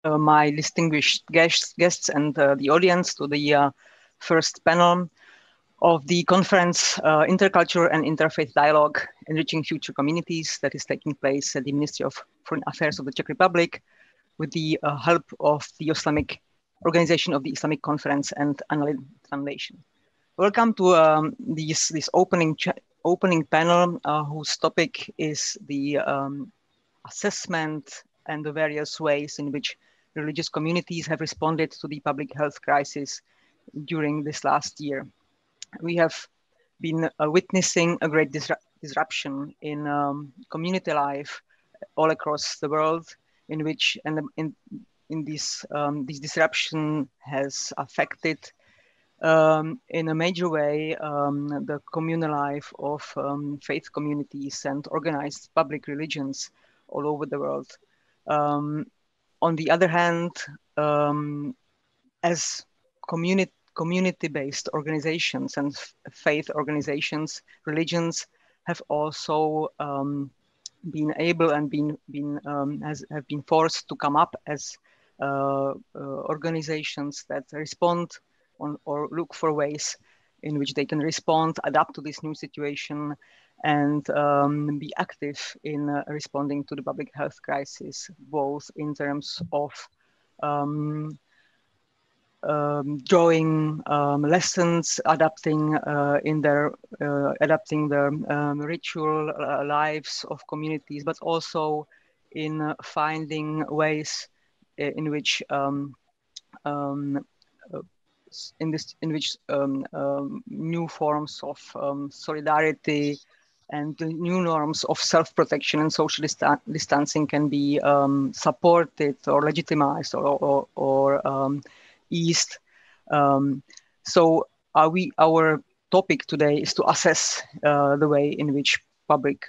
my distinguished guests and the audience to the first panel of the conference Intercultural and Interfaith Dialogue, Enriching Future Communities, that is taking place at the Ministry of Foreign Affairs of the Czech Republic with the help of the Islamic Organization of the Islamic Conference and Analytic Foundation. Welcome to this opening panel, whose topic is the assessment and the various ways in which religious communities have responded to the public health crisis during this last year. We have been witnessing a great disruption in community life all across the world, in which this disruption has affected in a major way the communal life of faith communities and organized public religions all over the world. On the other hand, as community-based organizations and faith organizations, religions have also been able and have been forced to come up as organizations that respond on or look for ways in which they can respond, adapt to this new situation, and be active in responding to the public health crisis, both in terms of drawing lessons, adapting their ritual lives of communities, but also in finding ways in which new forms of solidarity and the new norms of self-protection and social distancing can be supported or legitimized or eased. So our topic today is to assess the way in which public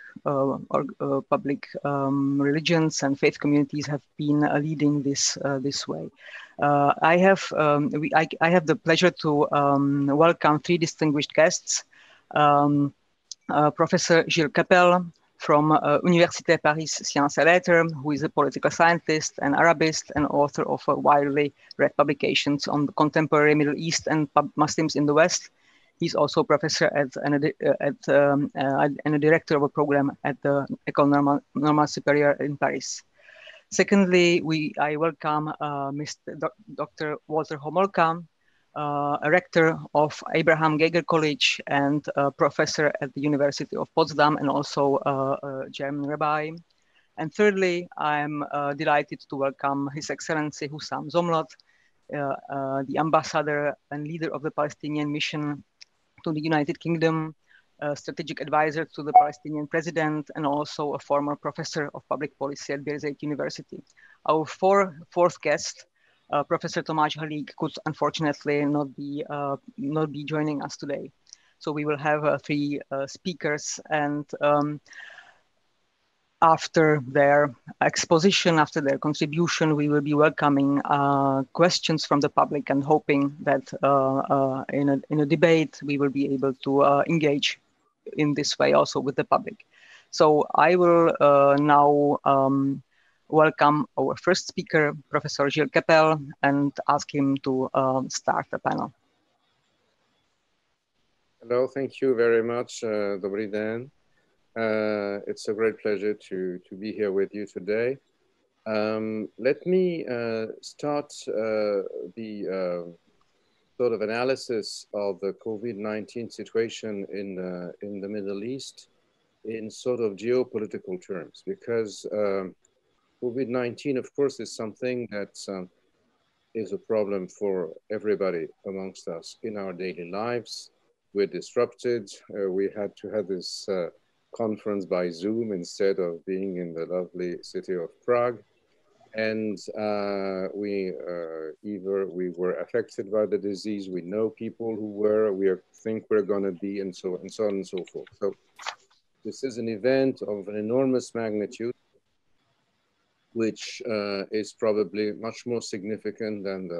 religions and faith communities have been leading this way. I have the pleasure to welcome three distinguished guests. Professor Gilles Kepel from Université Paris Sciences et Lettres, who is a political scientist and Arabist and author of widely read publications on the contemporary Middle East and Muslims in the West. He's also a professor and a director of a program at the École Normale Supérieure in Paris. Secondly, I welcome Dr. Walter Homolka, a rector of Abraham Geiger College and a professor at the University of Potsdam and also a German rabbi. And thirdly, I'm delighted to welcome His Excellency Hussam Zomlot, the ambassador and leader of the Palestinian mission to the United Kingdom, a strategic advisor to the Palestinian president, and also a former professor of public policy at Birzeit University. Our fourth guest, Professor Tomáš Halík, could unfortunately not be joining us today. So we will have three speakers, and after their exposition, after their contribution, we will be welcoming questions from the public and hoping that in a debate we will be able to engage in this way also with the public. So I will now welcome our first speaker, Professor Gilles Kepel, and ask him to start the panel. Hello, thank you very much, Dobrý den. It's a great pleasure to be here with you today. Let me start the sort of analysis of the COVID-19 situation in the Middle East in sort of geopolitical terms, because COVID-19, of course, is something that is a problem for everybody amongst us in our daily lives. We're disrupted. We had to have this conference by Zoom instead of being in the lovely city of Prague. And either we were affected by the disease, we know people who were, we think we're going to be, and so on and so forth. So this is an event of an enormous magnitude, which is probably much more significant than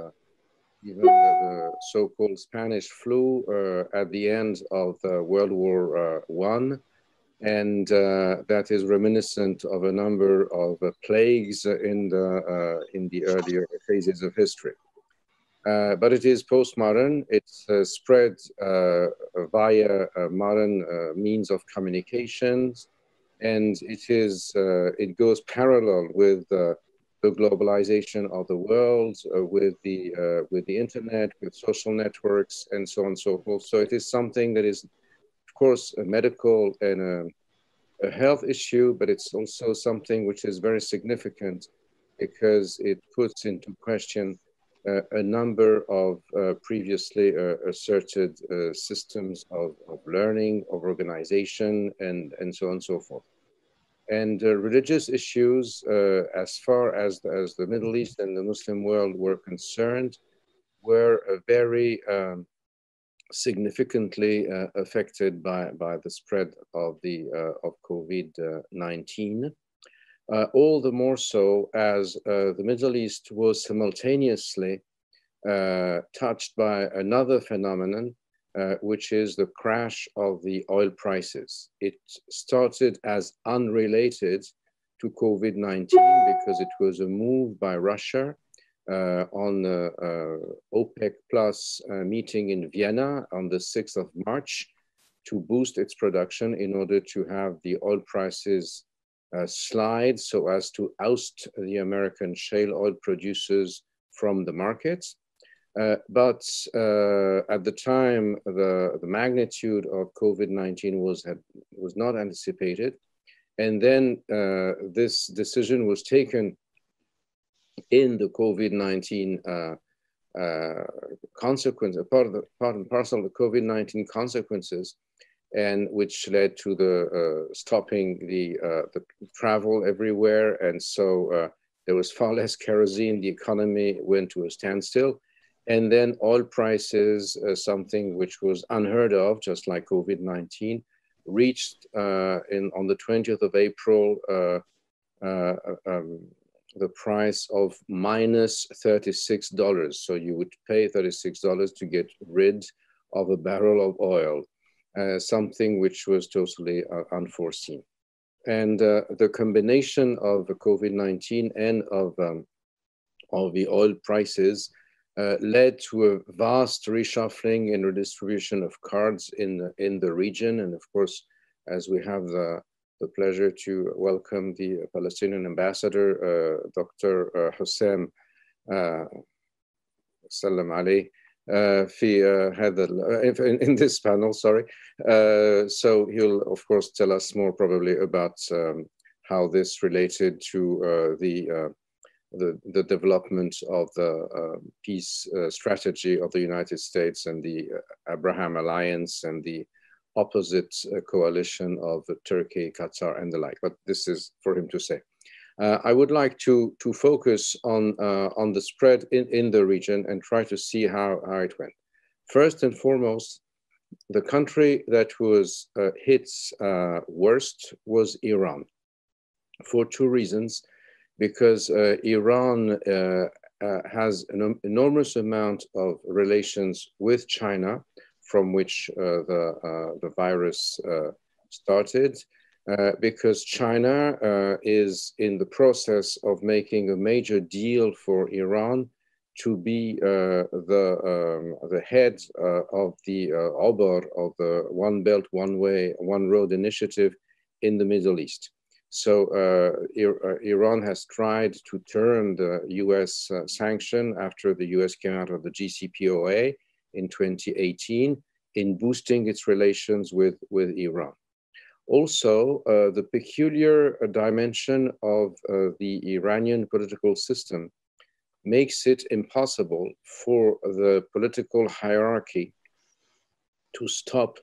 even the so-called Spanish flu at the end of World War I. and that is reminiscent of a number of plagues in the earlier phases of history. But it is postmodern. It's spread via modern means of communications, and it goes parallel with the globalization of the world, with the internet, with social networks, and so on and so forth. So it is something that is, of course, a medical and a health issue, but it's also something which is very significant because it puts into question a number of previously asserted systems of learning, of organization, and so on and so forth. And religious issues, as far as the Middle East and the Muslim world were concerned, were very significantly affected by the spread of COVID-19. All the more so as the Middle East was simultaneously touched by another phenomenon, which is the crash of the oil prices. It started as unrelated to COVID-19 because it was a move by Russia on OPEC Plus meeting in Vienna on the 6th of March to boost its production in order to have the oil prices slide so as to oust the American shale oil producers from the market. But at the time, the magnitude of COVID-19 was not anticipated. And then this decision was taken in the COVID-19 consequence, part and parcel of the COVID-19 consequences, and which led to the stopping the travel everywhere. And so there was far less kerosene, the economy went to a standstill. And then oil prices, something which was unheard of, just like COVID-19, reached on the 20th of April, the price of minus $36. So you would pay $36 to get rid of a barrel of oil, something which was totally unforeseen. And the combination of COVID-19 and of the oil prices led to a vast reshuffling and redistribution of cards in the region. And of course, as we have the pleasure to welcome the Palestinian ambassador, Dr. Hussam, Salam alayh, in this panel, sorry. So he'll, of course, tell us more probably about how this related to the development of the peace strategy of the United States and the Abraham Alliance and the opposite coalition of Turkey, Qatar, and the like. But this is for him to say. I would like to focus on the spread in the region and try to see how it went. First and foremost, the country that was hit worst was Iran, for two reasons. Because Iran has an enormous amount of relations with China, from which the virus started, because China is in the process of making a major deal for Iran to be the head of the Obor of the One Belt, One Way, One Road initiative in the Middle East. So Iran has tried to turn the US sanction after the US came out of the JCPOA in 2018 in boosting its relations with Iran. Also, the peculiar dimension of the Iranian political system makes it impossible for the political hierarchy to stop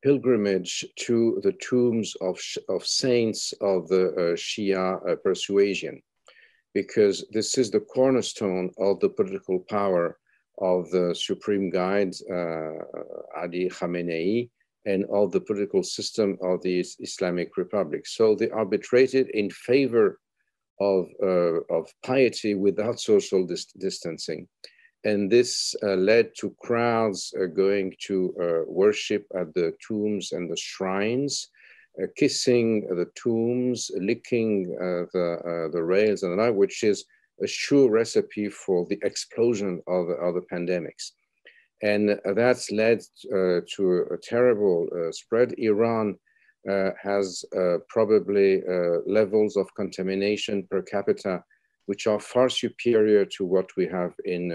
pilgrimage to the tombs of saints of the Shia persuasion, because this is the cornerstone of the political power of the supreme guide, Ali Khamenei, and of the political system of the Islamic Republic. So they arbitrated in favor of piety without social distancing. And this led to crowds going to worship at the tombs and the shrines, kissing the tombs, licking the rails and the like, which is a sure recipe for the explosion of the pandemics. And that's led to a terrible spread. Iran has probably levels of contamination per capita which are far superior to what we have in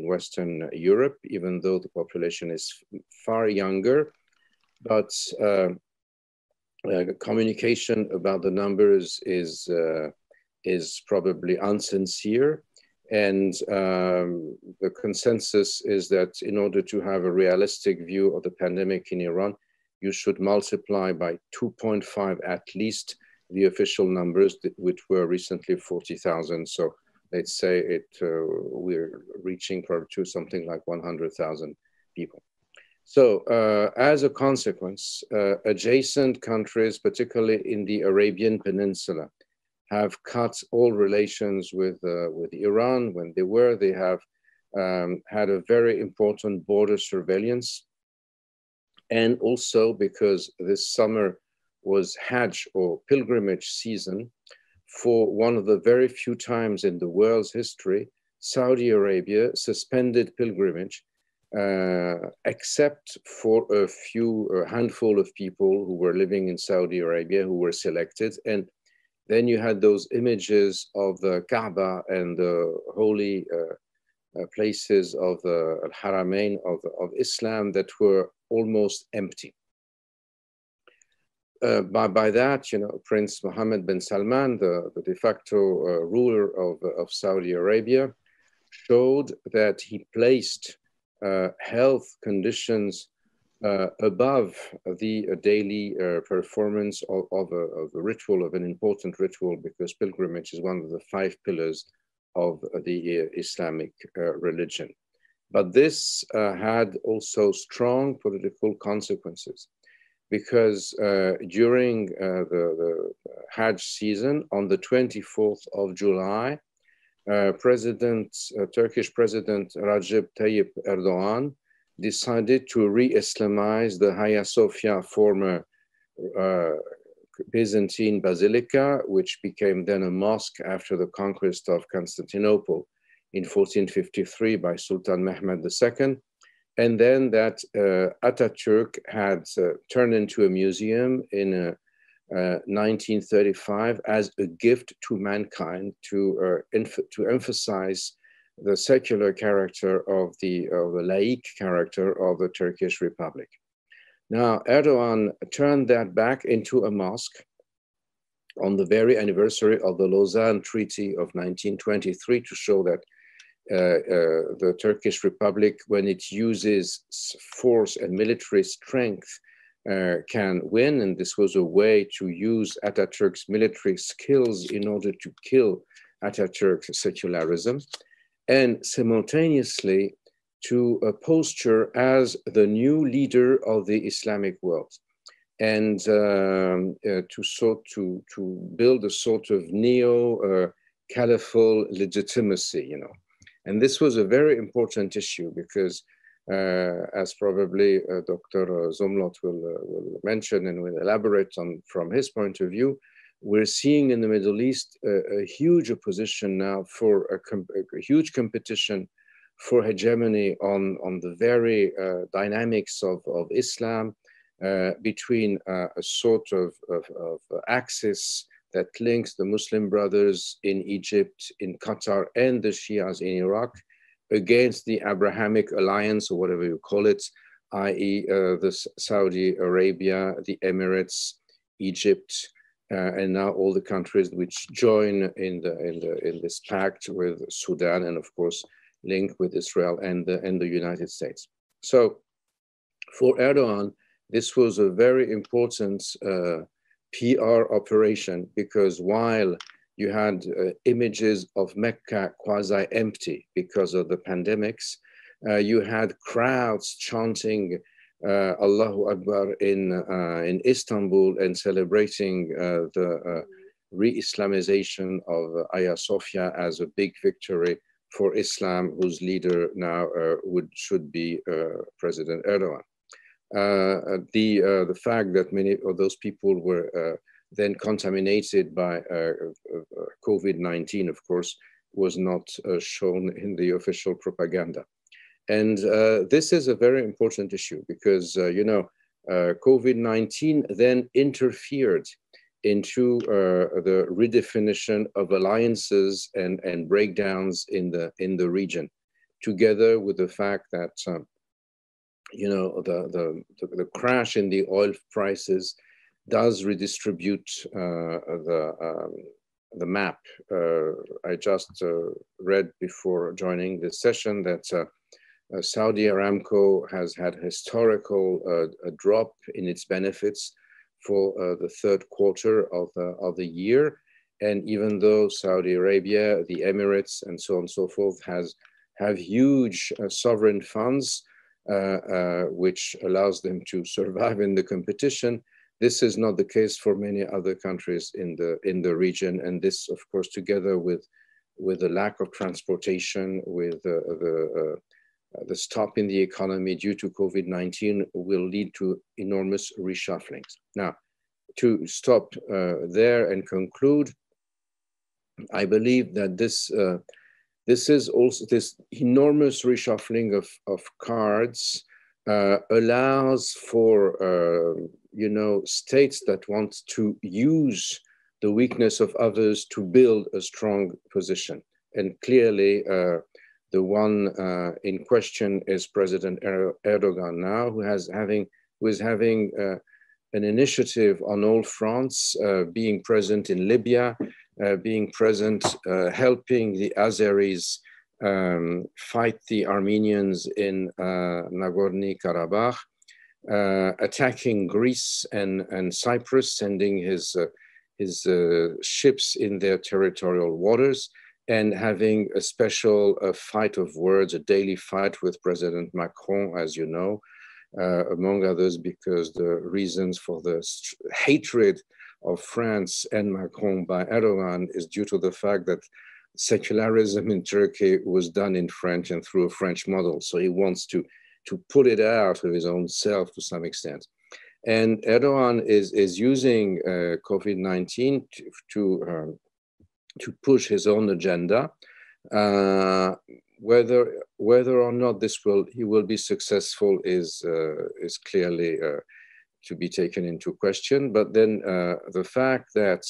Western Europe, even though the population is far younger. But communication about the numbers is probably insincere. And the consensus is that in order to have a realistic view of the pandemic in Iran, you should multiply by 2.5 at least the official numbers, which were recently 40,000. So let's say we're reaching probably to something like 100,000 people. So as a consequence, adjacent countries, particularly in the Arabian Peninsula, have cut all relations with Iran. When they have had a very important border surveillance. And also because this summer was Hajj or pilgrimage season, for one of the very few times in the world's history, Saudi Arabia suspended pilgrimage, except for a handful of people who were living in Saudi Arabia who were selected. And then you had those images of the Kaaba and the holy places of the Al-Haramain of Islam that were almost empty. By that, Prince Mohammed bin Salman, the de facto ruler of Saudi Arabia, showed that he placed health conditions above the daily performance of a ritual, of an important ritual, because pilgrimage is one of the 5 pillars of the Islamic religion. But this had also strong political consequences, because during the Hajj season, on the 24th of July, Turkish President Recep Tayyip Erdogan decided to re-Islamize the Hagia Sophia, former Byzantine basilica, which became then a mosque after the conquest of Constantinople in 1453 by Sultan Mehmed II. And then that Ataturk had turned into a museum in 1935 as a gift to mankind to emphasize the secular character of the laïc character of the Turkish Republic. Now, Erdogan turned that back into a mosque on the very anniversary of the Lausanne Treaty of 1923 to show that the Turkish Republic, when it uses force and military strength, can win. And this was a way to use Ataturk's military skills in order to kill Ataturk's secularism, and simultaneously to posture as the new leader of the Islamic world, and to build a sort of neo-caliphal legitimacy, And this was a very important issue because, as probably Dr. Zomlot will mention and will elaborate on from his point of view, we're seeing in the Middle East a huge opposition now for a huge competition for hegemony on the very dynamics of Islam between a sort of axis that links the Muslim Brothers in Egypt, in Qatar, and the Shias in Iraq against the Abrahamic Alliance, or whatever you call it, i.e. the Saudi Arabia, the Emirates, Egypt, and now all the countries which join in this pact with Sudan, and of course linked with Israel and the United States. So for Erdogan, this was a very important PR operation, because while you had images of Mecca quasi-empty because of the pandemics, you had crowds chanting Allahu Akbar in Istanbul and celebrating the re-Islamization of Hagia Sophia as a big victory for Islam, whose leader now should be President Erdogan. the fact that many of those people were then contaminated by COVID-19, of course, was not shown in the official propaganda. And this is a very important issue because, you know, COVID-19 then interfered into the redefinition of alliances and breakdowns in the region, together with the fact that you know, the crash in the oil prices does redistribute the map. I just read before joining this session that Saudi Aramco has had historical a drop in its benefits for the third quarter of the year. And even though Saudi Arabia, the Emirates, and so on and so forth have huge sovereign funds, which allows them to survive in the competition, this is not the case for many other countries in the region. And this, of course, together with the lack of transportation, with the stop in the economy due to COVID-19, will lead to enormous reshufflings. Now, to stop there and conclude, I believe that this is also, this enormous reshuffling of cards allows for you know, states that want to use the weakness of others to build a strong position. And clearly, the one in question is President Erdogan now, who is having an initiative on all fronts, being present in Libya, being present, helping the Azeris fight the Armenians in Nagorno-Karabakh, attacking Greece and Cyprus, sending his ships in their territorial waters, and having a special fight of words, a daily fight with President Macron, as you know, among others, because the reasons for the hatred of France and Macron by Erdogan is due to the fact that secularism in Turkey was done in French and through a French model. So he wants to pull it out of his own self to some extent. And Erdogan is using COVID-19 to push his own agenda. Whether or not he will be successful is clearly to be taken into question. But then the fact that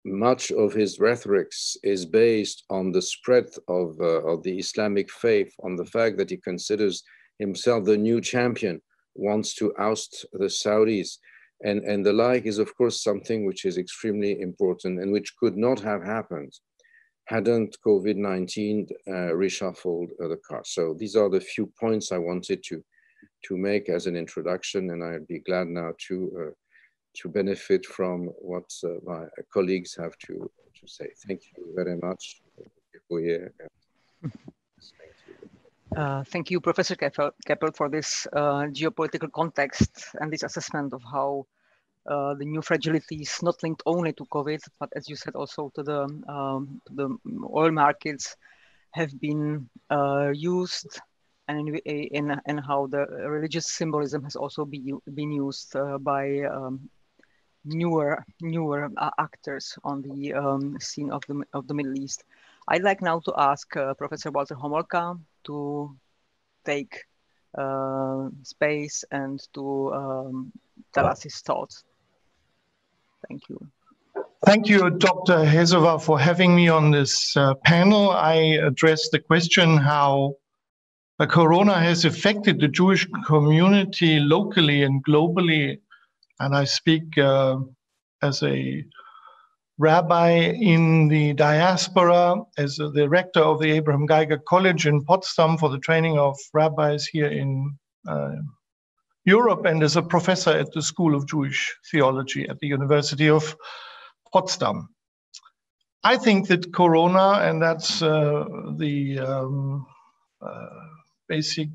much of his rhetoric is based on the spread of the Islamic faith, on the fact that he considers himself the new champion, wants to oust the Saudis, and the like, is of course something which is extremely important and which could not have happened hadn't COVID-19 reshuffled the cards. So these are the few points I wanted to make as an introduction, and I'd be glad now to benefit from what my colleagues have to say. Thank you very much. Thank you, Professor Kepel, for this geopolitical context and this assessment of how the new fragilities, not linked only to COVID, but as you said, also to the oil markets, have been used, and how the religious symbolism has also been used by newer actors on the scene of the Middle East. I'd like now to ask Professor Walter Homolka to take space and to tell us his thoughts. Thank you. Thank you, Dr. Hesová, for having me on this panel. I addressed the question how Corona has affected the Jewish community locally and globally. And I speak as a rabbi in the diaspora, as the rector of the Abraham Geiger College in Potsdam for the training of rabbis here in Europe, and as a professor at the School of Jewish Theology at the University of Potsdam. I think that Corona, and that's the basic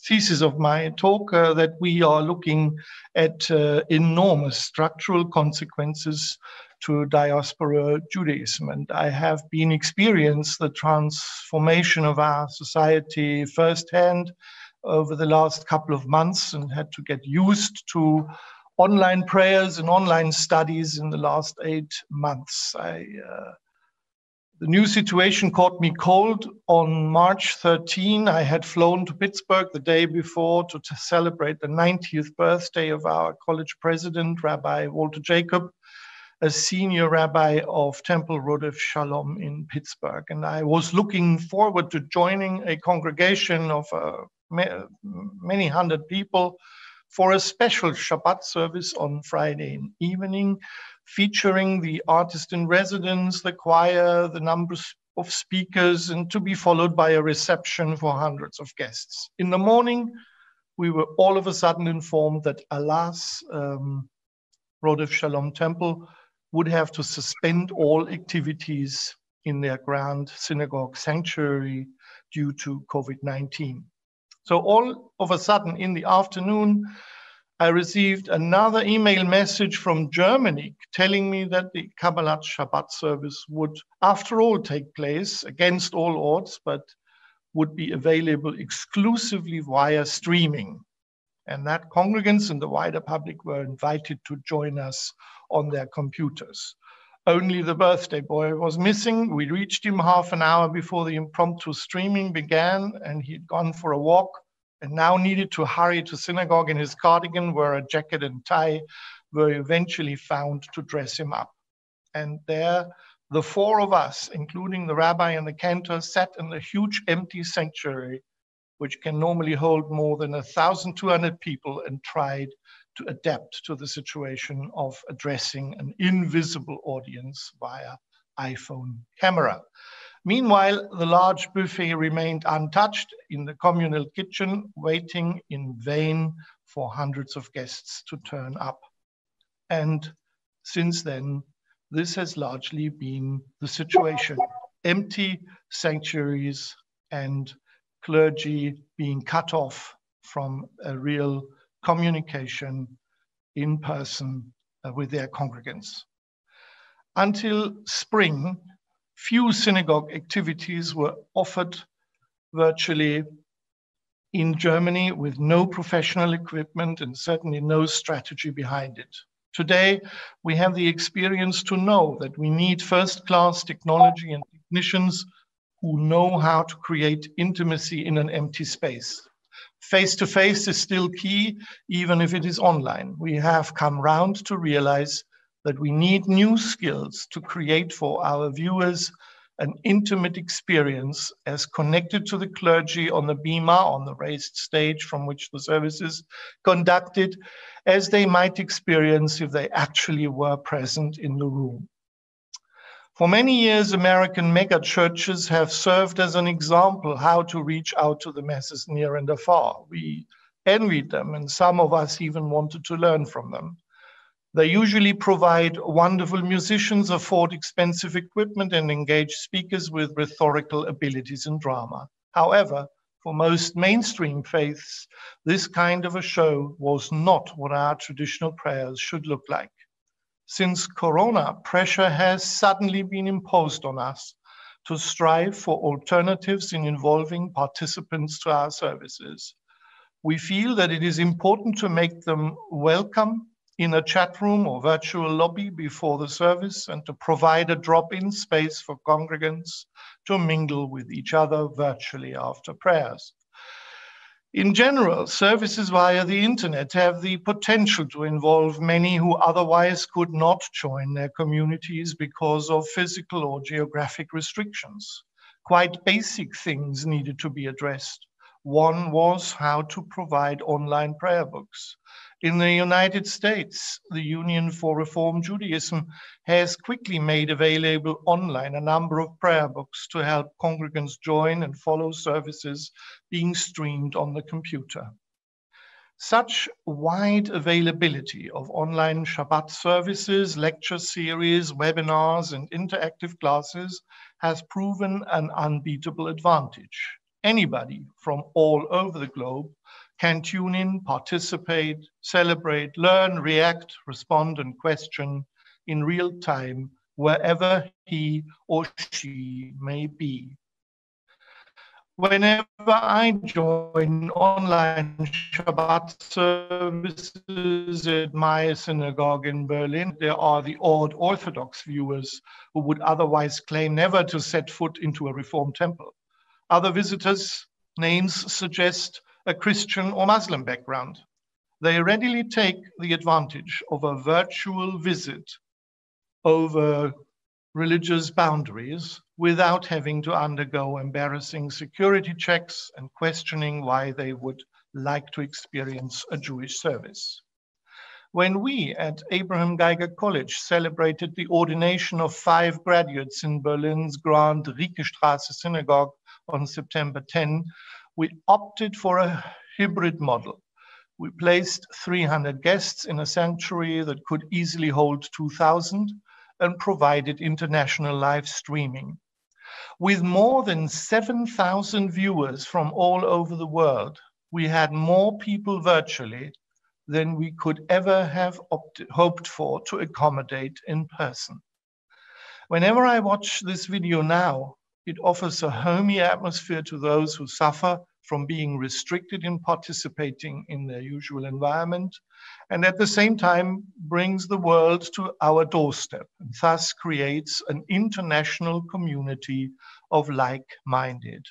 thesis of my talk, that we are looking at enormous structural consequences to diaspora Judaism. And I have been experienced the transformation of our society firsthand over the last couple of months and had to get used to online prayers and online studies in the last 8 months. The new situation caught me cold. On March 13, I had flown to Pittsburgh the day before to celebrate the 90th birthday of our college president, Rabbi Walter Jacob, a senior rabbi of Temple Rodef Shalom in Pittsburgh. And I was looking forward to joining a congregation of many hundred people for a special Shabbat service on Friday evening, featuring the artist in residence, the choir, the numbers of speakers, and to be followed by a reception for hundreds of guests. In the morning, we were all of a sudden informed that Allah's Rodef Shalom Temple would have to suspend all activities in their grand synagogue sanctuary due to COVID-19. So all of a sudden in the afternoon, I received another email message from Germany telling me that the Kabbalat Shabbat service would, after all, take place against all odds, but would be available exclusively via streaming. And that congregants and the wider public were invited to join us on their computers. Only the birthday boy was missing. We reached him half an hour before the impromptu streaming began, and he'd gone for a walk and now needed to hurry to synagogue in his cardigan, where a jacket and tie were eventually found to dress him up. And there, the 4 of us, including the rabbi and the cantor, sat in the huge empty sanctuary, which can normally hold more than 1,200 people, and tried to adapt to the situation of addressing an invisible audience via iPhone camera. Meanwhile, the large buffet remained untouched in the communal kitchen, waiting in vain for hundreds of guests to turn up. And since then, this has largely been the situation. Empty sanctuaries and clergy being cut off from a real communication in person with their congregants. Until spring, few synagogue activities were offered virtually in Germany with no professional equipment and certainly no strategy behind it. Today, we have the experience to know that we need first-class technology and technicians who know how to create intimacy in an empty space. Face-to-face is still key, even if it is online. We have come round to realize that we need new skills to create for our viewers an intimate experience as connected to the clergy on the bima, on the raised stage from which the service is conducted, as they might experience if they actually were present in the room. For many years, American mega churches have served as an example how to reach out to the masses near and afar. We envied them, and some of us even wanted to learn from them. They usually provide wonderful musicians, afford expensive equipment, and engage speakers with rhetorical abilities in drama. However, for most mainstream faiths, this kind of a show was not what our traditional prayers should look like. Since Corona, pressure has suddenly been imposed on us to strive for alternatives in involving participants to our services. We feel that it is important to make them welcome in a chat room or virtual lobby before the service, and to provide a drop-in space for congregants to mingle with each other virtually after prayers. In general, services via the internet have the potential to involve many who otherwise could not join their communities because of physical or geographic restrictions. Quite basic things needed to be addressed. One was how to provide online prayer books. In the United States, the Union for Reform Judaism has quickly made available online a number of prayer books to help congregants join and follow services being streamed on the computer. Such wide availability of online Shabbat services, lecture series, webinars, and interactive classes has proven an unbeatable advantage. Anybody from all over the globe can tune in, participate, celebrate, learn, react, respond, and question in real time, wherever he or she may be. whenever I join online Shabbat services at my synagogue in Berlin, there are the odd Orthodox viewers who would otherwise claim never to set foot into a Reformed temple. Other visitors' names suggest a Christian or Muslim background. They readily take the advantage of a virtual visit over religious boundaries without having to undergo embarrassing security checks and questioning why they would like to experience a Jewish service. When we at Abraham Geiger College celebrated the ordination of 5 graduates in Berlin's Grand Riekestraße Synagogue on September 10, we opted for a hybrid model. We placed 300 guests in a sanctuary that could easily hold 2,000 and provided international live streaming. With more than 7,000 viewers from all over the world, we had more people virtually than we could ever have hoped for to accommodate in person. Whenever I watch this video now, it offers a homey atmosphere to those who suffer from being restricted in participating in their usual environment, and at the same time brings the world to our doorstep, and thus creates an international community of like-minded.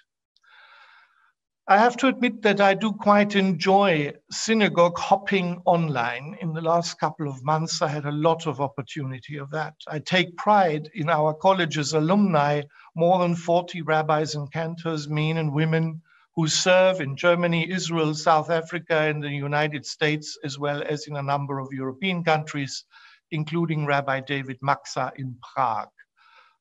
I have to admit that I do quite enjoy synagogue hopping online. In the last couple of months, I had a lot of opportunity of that. I take pride in our college's alumni, more than 40 rabbis and cantors, men and women, who serve in Germany, Israel, South Africa, and the United States, as well as in a number of European countries, including Rabbi David Maxa in Prague.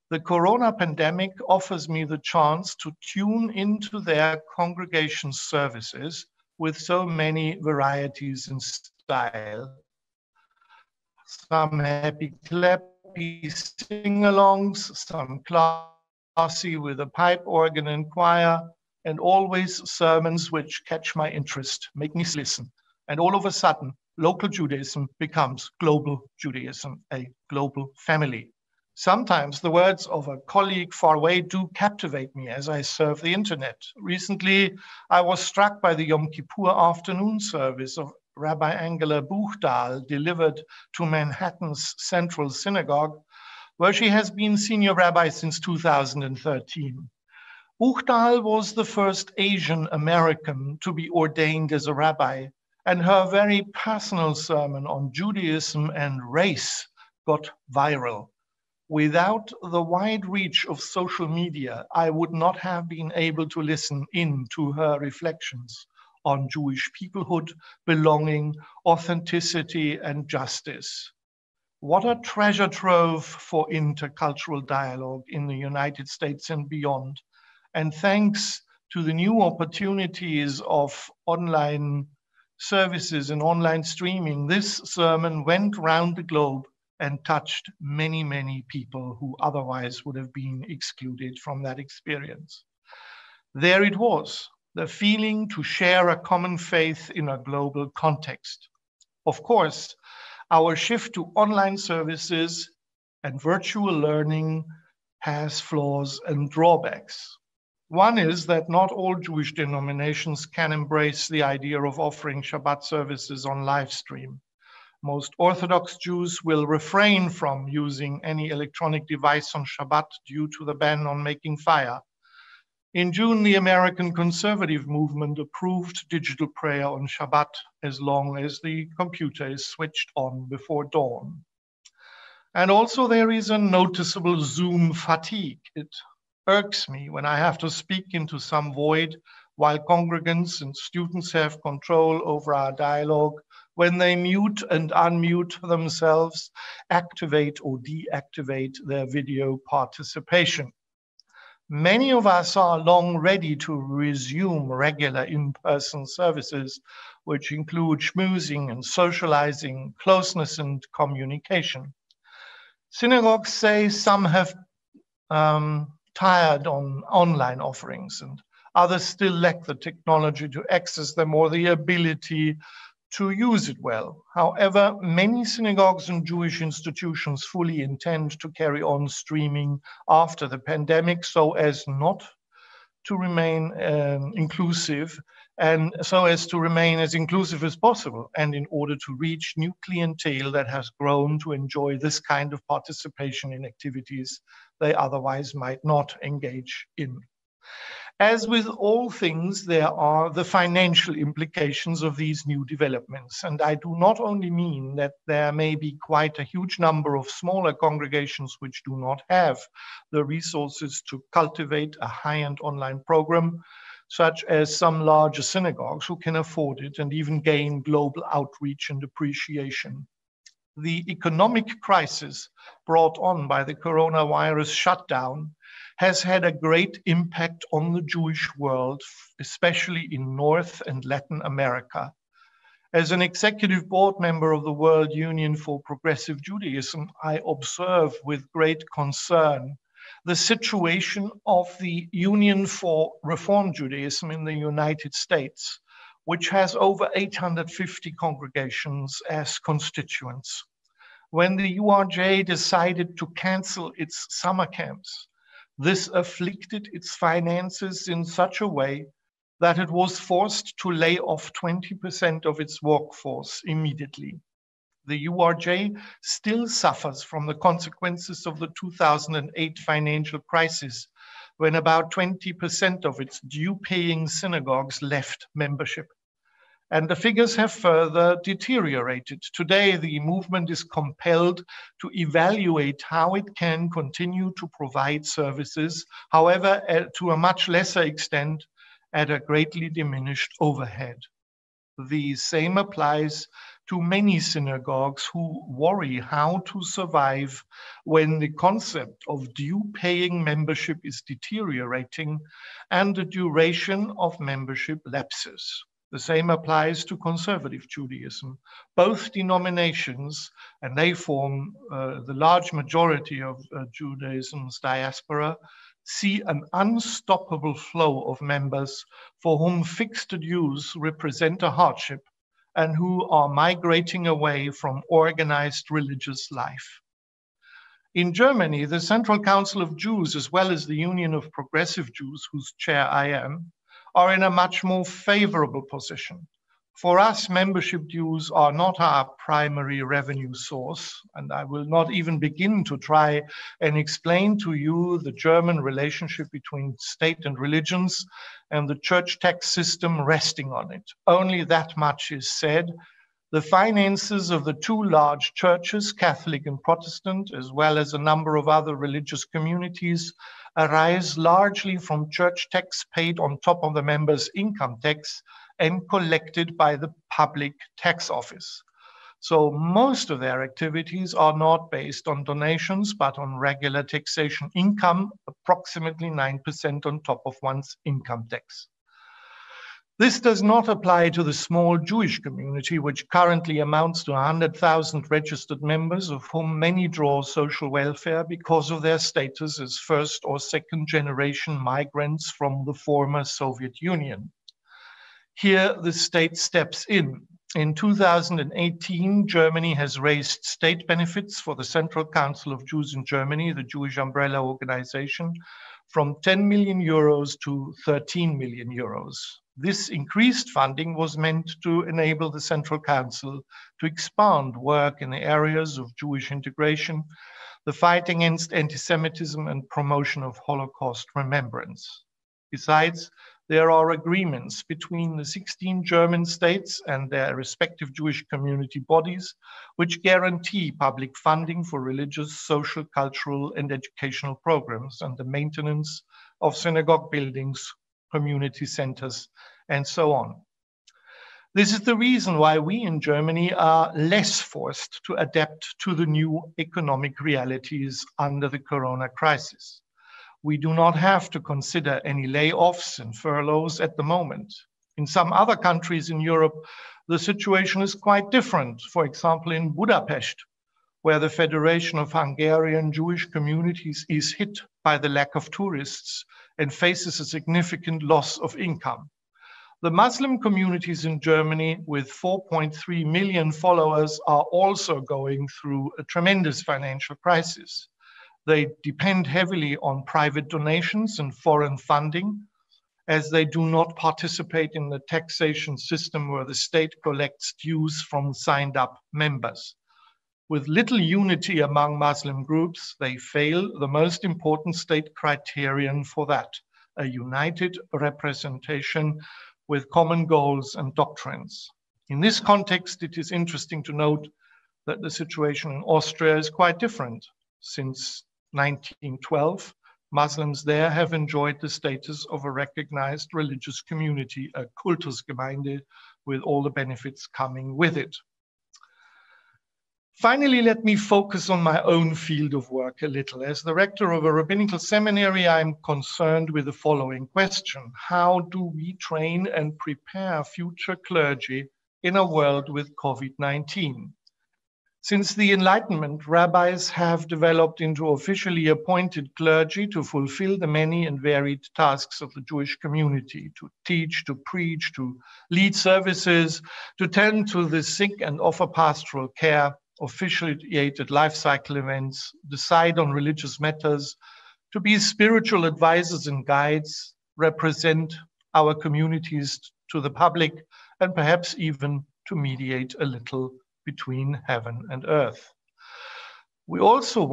The corona pandemic offers me the chance to tune into their congregation services with so many varieties in style. Some happy clappy sing-alongs, some classy with a pipe organ and choir, and always sermons which catch my interest, make me listen. And all of a sudden, local Judaism becomes global Judaism, a global family. Sometimes the words of a colleague far away do captivate me as I surf the internet. Recently, I was struck by the Yom Kippur afternoon service of Rabbi Angela Buchdahl, delivered to Manhattan's Central Synagogue, where she has been senior rabbi since 2013. Buchdahl was the first Asian American to be ordained as a rabbi, and her very personal sermon on Judaism and race got viral. Without the wide reach of social media, I would not have been able to listen in to her reflections on Jewish peoplehood, belonging, authenticity, and justice. What a treasure trove for intercultural dialogue in the United States and beyond. And thanks to the new opportunities of online services and online streaming, this sermon went round the globe and touched many, many people who otherwise would have been excluded from that experience. There it was, the feeling to share a common faith in a global context. Of course, our shift to online services and virtual learning has flaws and drawbacks. One is that not all Jewish denominations can embrace the idea of offering Shabbat services on live stream. Most Orthodox Jews will refrain from using any electronic device on Shabbat due to the ban on making fire. In June, the American conservative movement approved digital prayer on Shabbat as long as the computer is switched on before dawn. And also there is a noticeable Zoom fatigue. It irks me when I have to speak into some void while congregants and students have control over our dialogue, when they mute and unmute themselves, activate or deactivate their video participation. Many of us are long ready to resume regular in-person services, which include schmoozing and socializing, closeness and communication. Synagogues say some have tired on online offerings, and others still lack the technology to access them or the ability to use it well. However, many synagogues and Jewish institutions fully intend to carry on streaming after the pandemic so as not to remain inclusive, and so as to remain as inclusive as possible, and in order to reach new clientele that has grown to enjoy this kind of participation in activities they otherwise might not engage in. As with all things, there are the financial implications of these new developments. And I do not only mean that there may be quite a huge number of smaller congregations which do not have the resources to cultivate a high-end online program, such as some larger synagogues who can afford it and even gain global outreach and appreciation. The economic crisis brought on by the coronavirus shutdown has had a great impact on the Jewish world, especially in North and Latin America. As an executive board member of the World Union for Progressive Judaism, I observe with great concern the situation of the Union for Reform Judaism in the United States, which has over 850 congregations as constituents. When the URJ decided to cancel its summer camps, this afflicted its finances in such a way that it was forced to lay off 20% of its workforce immediately. The URJ still suffers from the consequences of the 2008 financial crisis, when about 20% of its due-paying synagogues left membership. And the figures have further deteriorated. Today, the movement is compelled to evaluate how it can continue to provide services, however, to a much lesser extent, at a greatly diminished overhead. The same applies to many synagogues who worry how to survive when the concept of due-paying membership is deteriorating and the duration of membership lapses. The same applies to conservative Judaism. Both denominations, and they form the large majority of Judaism's diaspora, see an unstoppable flow of members for whom fixed dues represent a hardship and who are migrating away from organized religious life. In Germany, the Central Council of Jews, as well as the Union of Progressive Jews, whose chair I am, are in a much more favorable position. For us, membership dues are not our primary revenue source, and I will not even begin to try and explain to you the German relationship between state and religions and the church tax system resting on it. Only that much is said. The finances of the two large churches, Catholic and Protestant, as well as a number of other religious communities, arise largely from church tax paid on top of the members' income tax and collected by the public tax office. So most of their activities are not based on donations, but on regular taxation income, approximately 9% on top of one's income tax. This does not apply to the small Jewish community, which currently amounts to 100,000 registered members, of whom many draw social welfare because of their status as first or second generation migrants from the former Soviet Union. Here, the state steps in. In 2018, Germany has raised state benefits for the Central Council of Jews in Germany, the Jewish umbrella organization, from 10 million euros to 13 million euros. This increased funding was meant to enable the Central Council to expand work in the areas of Jewish integration, the fight against anti-Semitism, and promotion of Holocaust remembrance. Besides, there are agreements between the 16 German states and their respective Jewish community bodies, which guarantee public funding for religious, social, cultural, and educational programs and the maintenance of synagogue buildings, community centers, and so on. This is the reason why we in Germany are less forced to adapt to the new economic realities under the corona crisis. We do not have to consider any layoffs and furloughs at the moment. In some other countries in Europe, the situation is quite different. For example, in Budapest, where the Federation of Hungarian Jewish Communities is hit by the lack of tourists and faces a significant loss of income. The Muslim communities in Germany, with 4.3 million followers, are also going through a tremendous financial crisis. They depend heavily on private donations and foreign funding, as they do not participate in the taxation system where the state collects dues from signed up members. With little unity among Muslim groups, they fail the most important state criterion for that, a united representation with common goals and doctrines. In this context, it is interesting to note that the situation in Austria is quite different. Since 1912, Muslims there have enjoyed the status of a recognized religious community, a Kultusgemeinde, with all the benefits coming with it. Finally, let me focus on my own field of work a little. As the rector of a rabbinical seminary, I'm concerned with the following question. How do we train and prepare future clergy in a world with COVID-19? Since the Enlightenment, rabbis have developed into officially appointed clergy to fulfill the many and varied tasks of the Jewish community, to teach, to preach, to lead services, to tend to the sick and offer pastoral care, officiated life cycle events, decide on religious matters, to be spiritual advisors and guides, represent our communities to the public, and perhaps even to mediate a little between heaven and earth. We also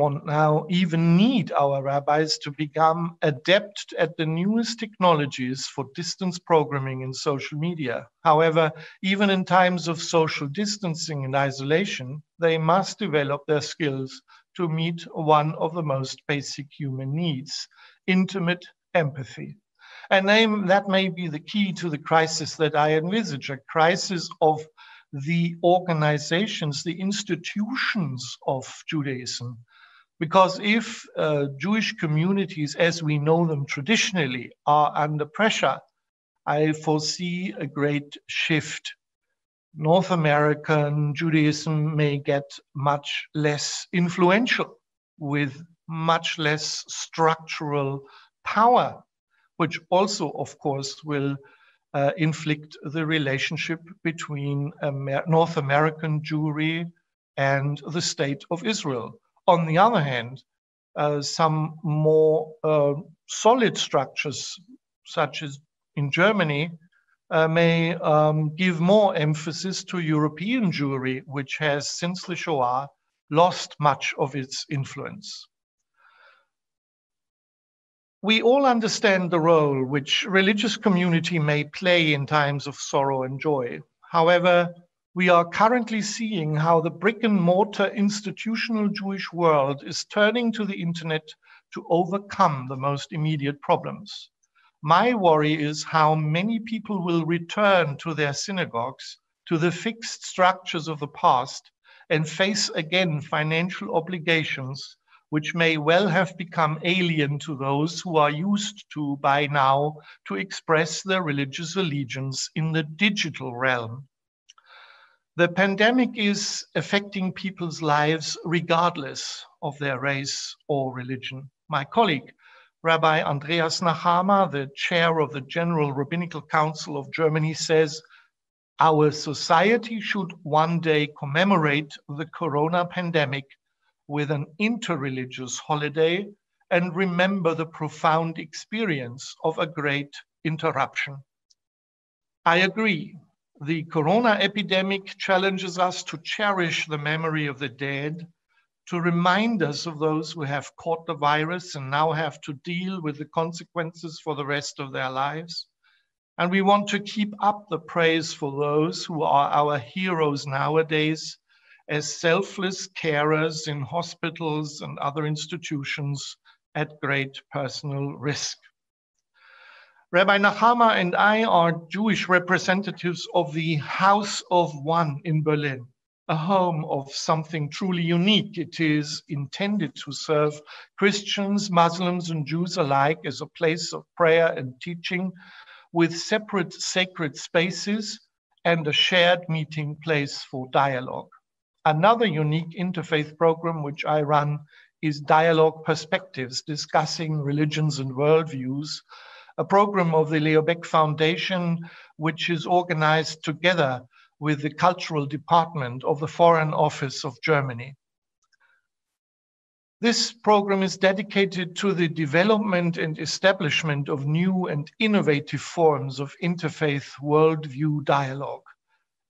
even need our rabbis to become adept at the newest technologies for distance programming in social media. However, even in times of social distancing and isolation, they must develop their skills to meet one of the most basic human needs, intimate empathy. And that may be the key to the crisis that I envisage, a crisis of the organizations, the institutions of Judaism. Because if Jewish communities, as we know them traditionally, are under pressure, I foresee a great shift. North American Judaism may get much less influential, with much less structural power, which also, of course, will inflict the relationship between North American Jewry and the State of Israel. On the other hand, some more solid structures, such as in Germany, may give more emphasis to European Jewry, which has, since the Shoah, lost much of its influence. We all understand the role which religious community may play in times of sorrow and joy. However, we are currently seeing how the brick and mortar institutional Jewish world is turning to the internet to overcome the most immediate problems. My worry is how many people will return to their synagogues, to the fixed structures of the past, and face again financial obligations which may well have become alien to those who are used to, by now, to express their religious allegiance in the digital realm. The pandemic is affecting people's lives regardless of their race or religion. My colleague, Rabbi Andreas Nahama, the chair of the General Rabbinical Council of Germany, says, our society should one day commemorate the corona pandemic with an interreligious holiday and remember the profound experience of a great interruption. I agree. The corona epidemic challenges us to cherish the memory of the dead, to remind us of those who have caught the virus and now have to deal with the consequences for the rest of their lives. And we want to keep up the praise for those who are our heroes nowadays, as selfless carers in hospitals and other institutions at great personal risk. Rabbi Nahama and I are Jewish representatives of the House of One in Berlin, a home of something truly unique. It is intended to serve Christians, Muslims, and Jews alike as a place of prayer and teaching, with separate sacred spaces and a shared meeting place for dialogue. Another unique interfaith program which I run is Dialogue Perspectives, discussing religions and worldviews, a program of the Leo Baeck Foundation, which is organized together with the Cultural Department of the Foreign Office of Germany. This program is dedicated to the development and establishment of new and innovative forms of interfaith worldview dialogue.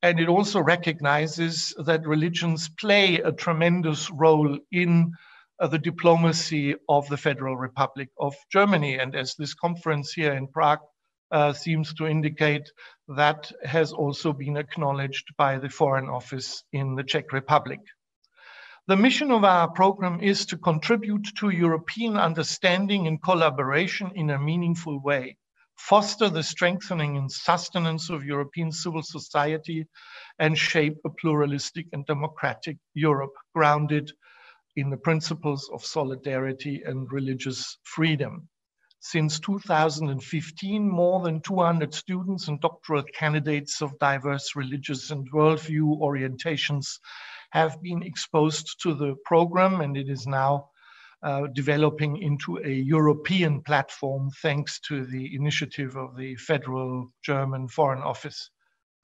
And it also recognizes that religions play a tremendous role in the diplomacy of the Federal Republic of Germany. And as this conference here in Prague seems to indicate, that has also been acknowledged by the Foreign Office in the Czech Republic. The mission of our program is to contribute to European understanding and collaboration in a meaningful way, foster the strengthening and sustenance of European civil society, and shape a pluralistic and democratic Europe grounded in the principles of solidarity and religious freedom. Since 2015, more than 200 students and doctoral candidates of diverse religious and worldview orientations have been exposed to the program, and it is now developing into a European platform thanks to the initiative of the Federal German Foreign Office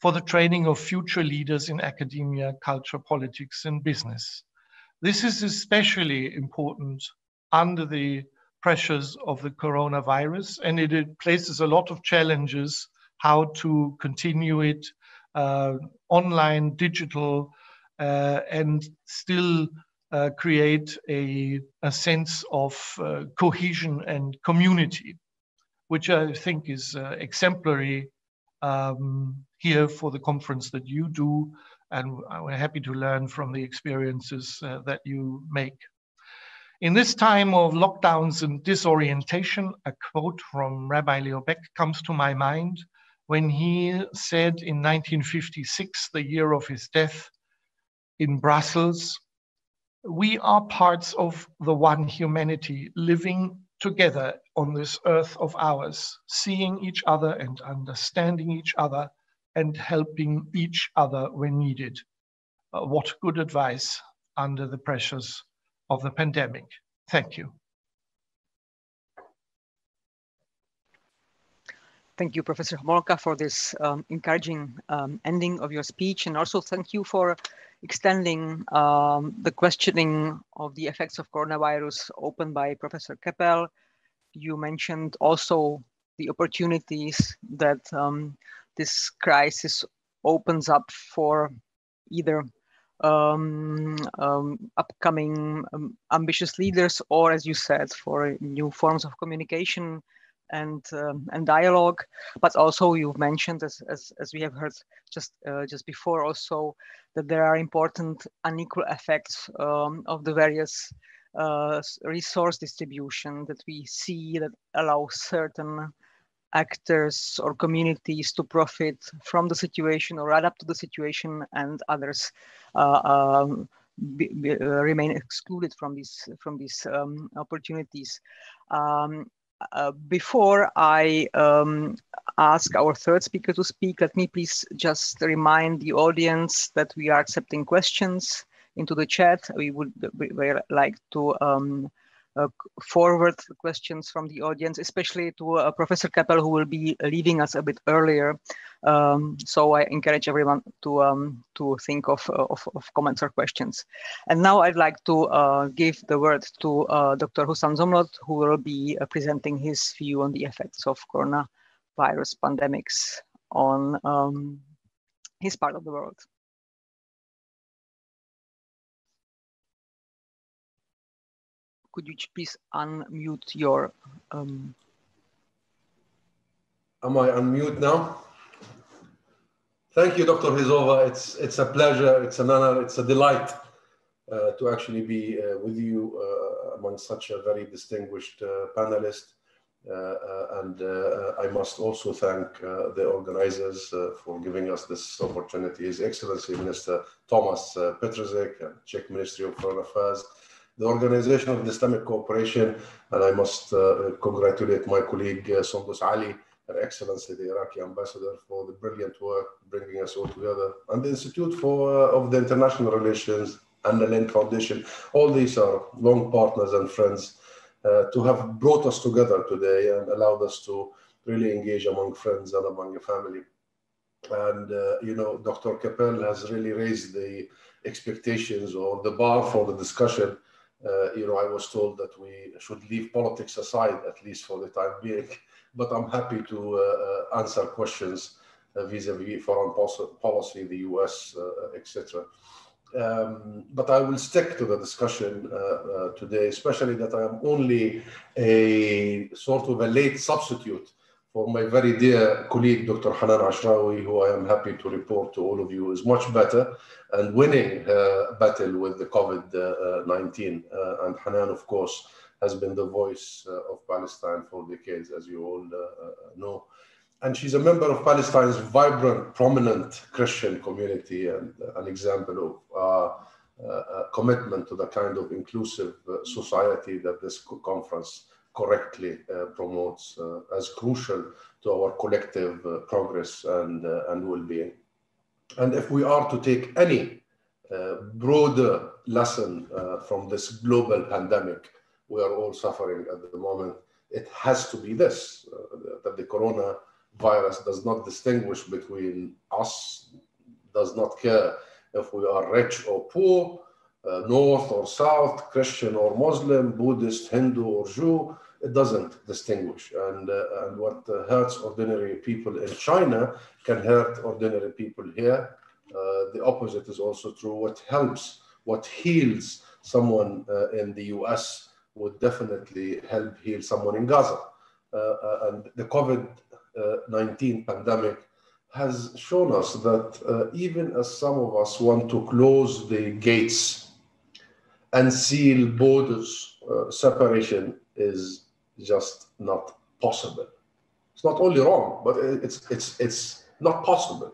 for the training of future leaders in academia, culture, politics, and business. This is especially important under the pressures of the coronavirus, and it places a lot of challenges how to continue it online, digital, and still create a sense of cohesion and community, which I think is exemplary here for the conference that you do, and we're happy to learn from the experiences that you make. In this time of lockdowns and disorientation, a quote from Rabbi Leo Beck comes to my mind when he said in 1956, the year of his death, in Brussels, "We are parts of the one humanity living together on this earth of ours, seeing each other and understanding each other and helping each other when needed." What good advice under the pressures of the pandemic. Thank you. Thank you, Professor Homolka, for this encouraging ending of your speech. And also thank you for extending the questioning of the effects of coronavirus opened by Professor Kepel. You mentioned also the opportunities that this crisis opens up for either upcoming ambitious leaders, or, as you said, for new forms of communication and dialogue. But also, you've mentioned, as we have heard just before, also that there are important unequal effects of the various resource distribution that we see that allow certain actors or communities to profit from the situation or adapt to the situation, and others remain excluded from these opportunities. Before I ask our third speaker to speak, let me please just remind the audience that we are accepting questions into the chat. We would like to forward questions from the audience, especially to Professor Kepel, who will be leaving us a bit earlier. So I encourage everyone to think of comments or questions. And now I'd like to give the word to Dr. Hussam Zomlot, who will be presenting his view on the effects of coronavirus pandemics on his part of the world. Could you please unmute your... Am I unmute now? Thank you, Dr. Hesová. It's a pleasure, it's an honor, it's a delight to actually be with you among such a very distinguished panelist. And I must also thank the organizers for giving us this opportunity. His Excellency Minister Tomáš Petrošek, Czech Ministry of Foreign Affairs, the Organization of Islamic Cooperation, and I must congratulate my colleague Sondus Ali, Her Excellency the Iraqi Ambassador, for the brilliant work bringing us all together, and the Institute of the International Relations and the Lend Foundation. All these are long partners and friends to have brought us together today and allowed us to really engage among friends and among a family. And, you know, Dr. Kepel has really raised the expectations or the bar for the discussion I was told that we should leave politics aside, at least for the time being, but I'm happy to answer questions vis-a-vis foreign policy, the US, etc. But I will stick to the discussion today, especially that I am only a sort of a late substitute for my very dear colleague, Dr. Hanan Ashrawi, who I am happy to report to all of you is much better and winning her battle with the COVID-19. And Hanan, of course, has been the voice of Palestine for decades, as you all know. And she's a member of Palestine's vibrant, prominent Christian community and an example of commitment to the kind of inclusive society that this conference correctly promotes as crucial to our collective progress and well-being. And if we are to take any broader lesson from this global pandemic we are all suffering at the moment, it has to be this, that the coronavirus does not distinguish between us, does not care if we are rich or poor, North or South, Christian or Muslim, Buddhist, Hindu or Jew. It doesn't distinguish. And what hurts ordinary people in China can hurt ordinary people here. The opposite is also true. What helps, what heals someone in the US would definitely help heal someone in Gaza. And the COVID-19 pandemic has shown us that even as some of us want to close the gates and seal borders, separation is just not possible. It's not only wrong, but it's not possible.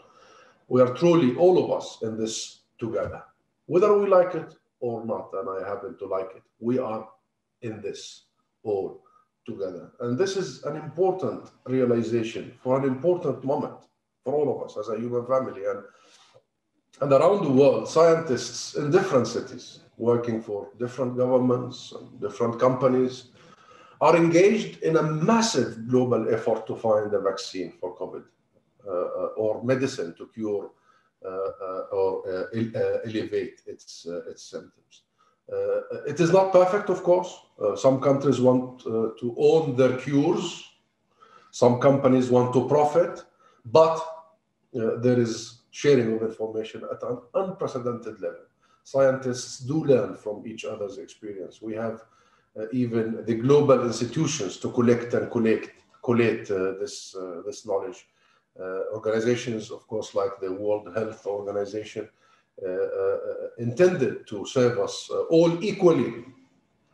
We are truly, all of us, in this together. Whether we like it or not, and I happen to like it, we are in this all together. And this is an important realization for an important moment for all of us as a human family. And around the world, scientists in different cities, working for different governments and different companies, are engaged in a massive global effort to find a vaccine for COVID or medicine to cure or elevate its symptoms. It is not perfect, of course. Some countries want to own their cures. Some companies want to profit, but there is sharing of information at an unprecedented level. Scientists do learn from each other's experience. We have even the global institutions to collect and collate this knowledge. Organizations, of course, like the World Health Organization, intended to serve us all equally.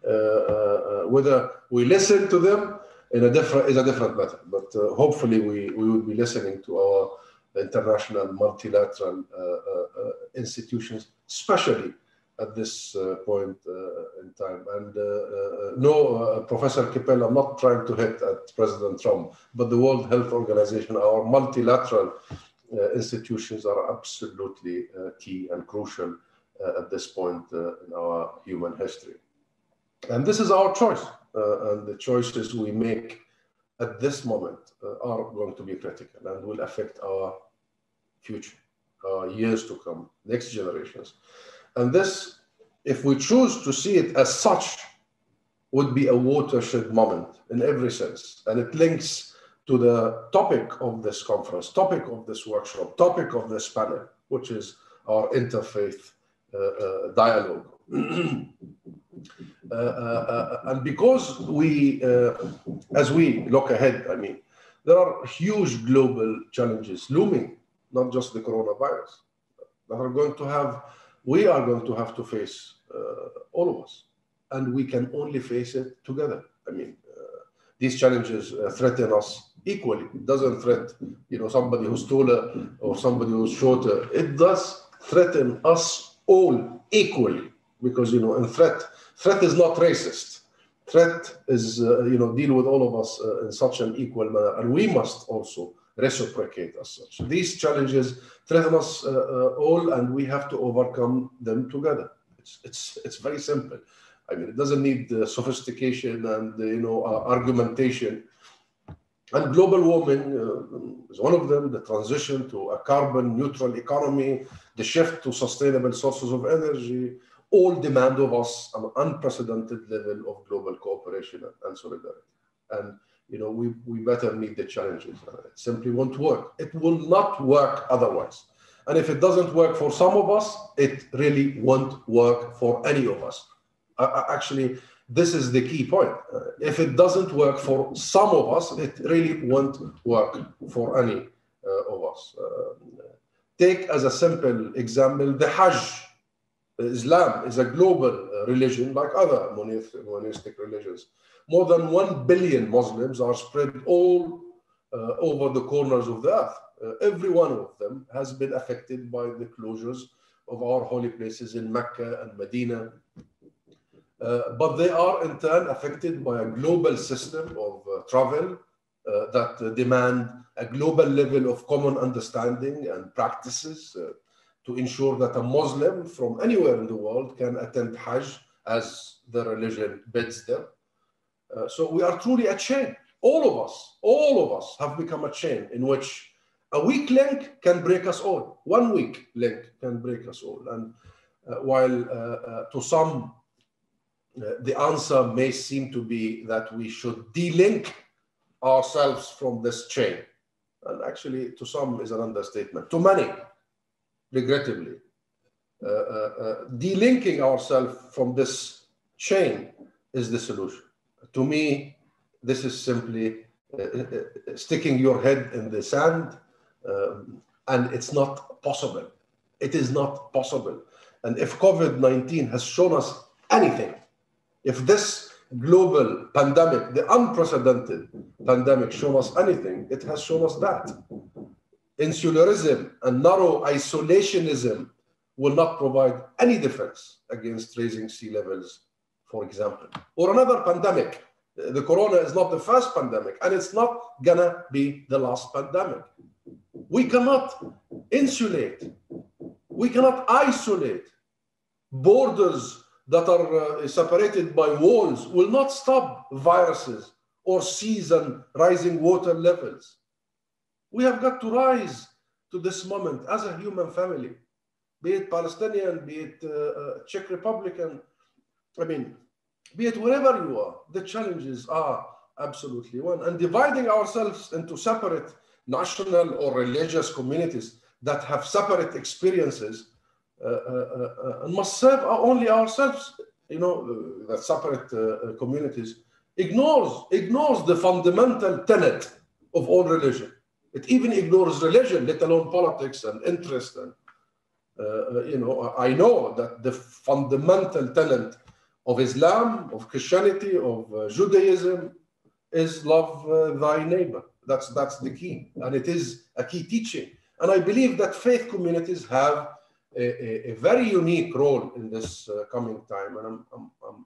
Whether we listen to them is a different matter, but hopefully we will be listening to our international multilateral institutions, especially at this point in time. And no, Professor Kepel, I'm not trying to hit at President Trump, but the World Health Organization, our multilateral institutions are absolutely key and crucial at this point in our human history. And this is our choice. And the choices we make at this moment are going to be critical and will affect our future, years to come, next generations. And this, if we choose to see it as such, would be a watershed moment in every sense. And it links to the topic of this conference, topic of this workshop, topic of this panel, which is our interfaith dialogue. And because we, as we look ahead, I mean, there are huge global challenges looming, not just the coronavirus, that are going to have, we are going to have to face, all of us. And we can only face it together. I mean, these challenges threaten us equally. It doesn't threaten, somebody who's taller or somebody who's shorter. It does threaten us all equally because, in threat is not racist. Threat is, deal with all of us in such an equal manner. And we must also reciprocate as such. These challenges threaten us all, and we have to overcome them together. It's very simple. I mean, it doesn't need sophistication and argumentation. And global warming is one of them. The transition to a carbon neutral economy, the shift to sustainable sources of energy, all demand of us an unprecedented level of global cooperation and solidarity. And we better meet the challenges. It simply won't work. It will not work otherwise. And if it doesn't work for some of us, it really won't work for any of us. Actually, this is the key point. If it doesn't work for some of us, it really won't work for any of us. Take as a simple example the Hajj. Islam is a global religion like other monistic religions. More than 1 billion Muslims are spread all over the corners of the earth. Every one of them has been affected by the closures of our holy places in Mecca and Medina. But they are in turn affected by a global system of travel that demand a global level of common understanding and practices to ensure that a Muslim from anywhere in the world can attend Hajj as the religion bids them. So we are truly a chain. All of us have become a chain in which a weak link can break us all. One weak link can break us all. And while to some, the answer may seem to be that we should de-link ourselves from this chain. And actually, to some is an understatement. To many, regrettably, de-linking ourselves from this chain is the solution. To me, this is simply sticking your head in the sand, and it's not possible. It is not possible. And if COVID-19 has shown us anything, if this global pandemic, the unprecedented pandemic, shown us anything, it has shown us that insularism and narrow isolationism will not provide any defense against raising sea levels, for example. Or another pandemic. The corona is not the first pandemic, and it's not gonna be the last pandemic. We cannot insulate, we cannot isolate. Borders that are separated by walls will not stop viruses or seas and rising water levels. We have got to rise to this moment as a human family, be it Palestinian, be it Czech Republican, be it wherever you are. The challenges are absolutely one. And dividing ourselves into separate national or religious communities that have separate experiences must serve only ourselves. That separate communities ignores the fundamental tenet of all religion. It even ignores religion, let alone politics and interest. And I know that the fundamental tenet of Islam, of Christianity, of Judaism is love thy neighbor. That's the key, and it is a key teaching. And I believe that faith communities have a very unique role in this coming time. And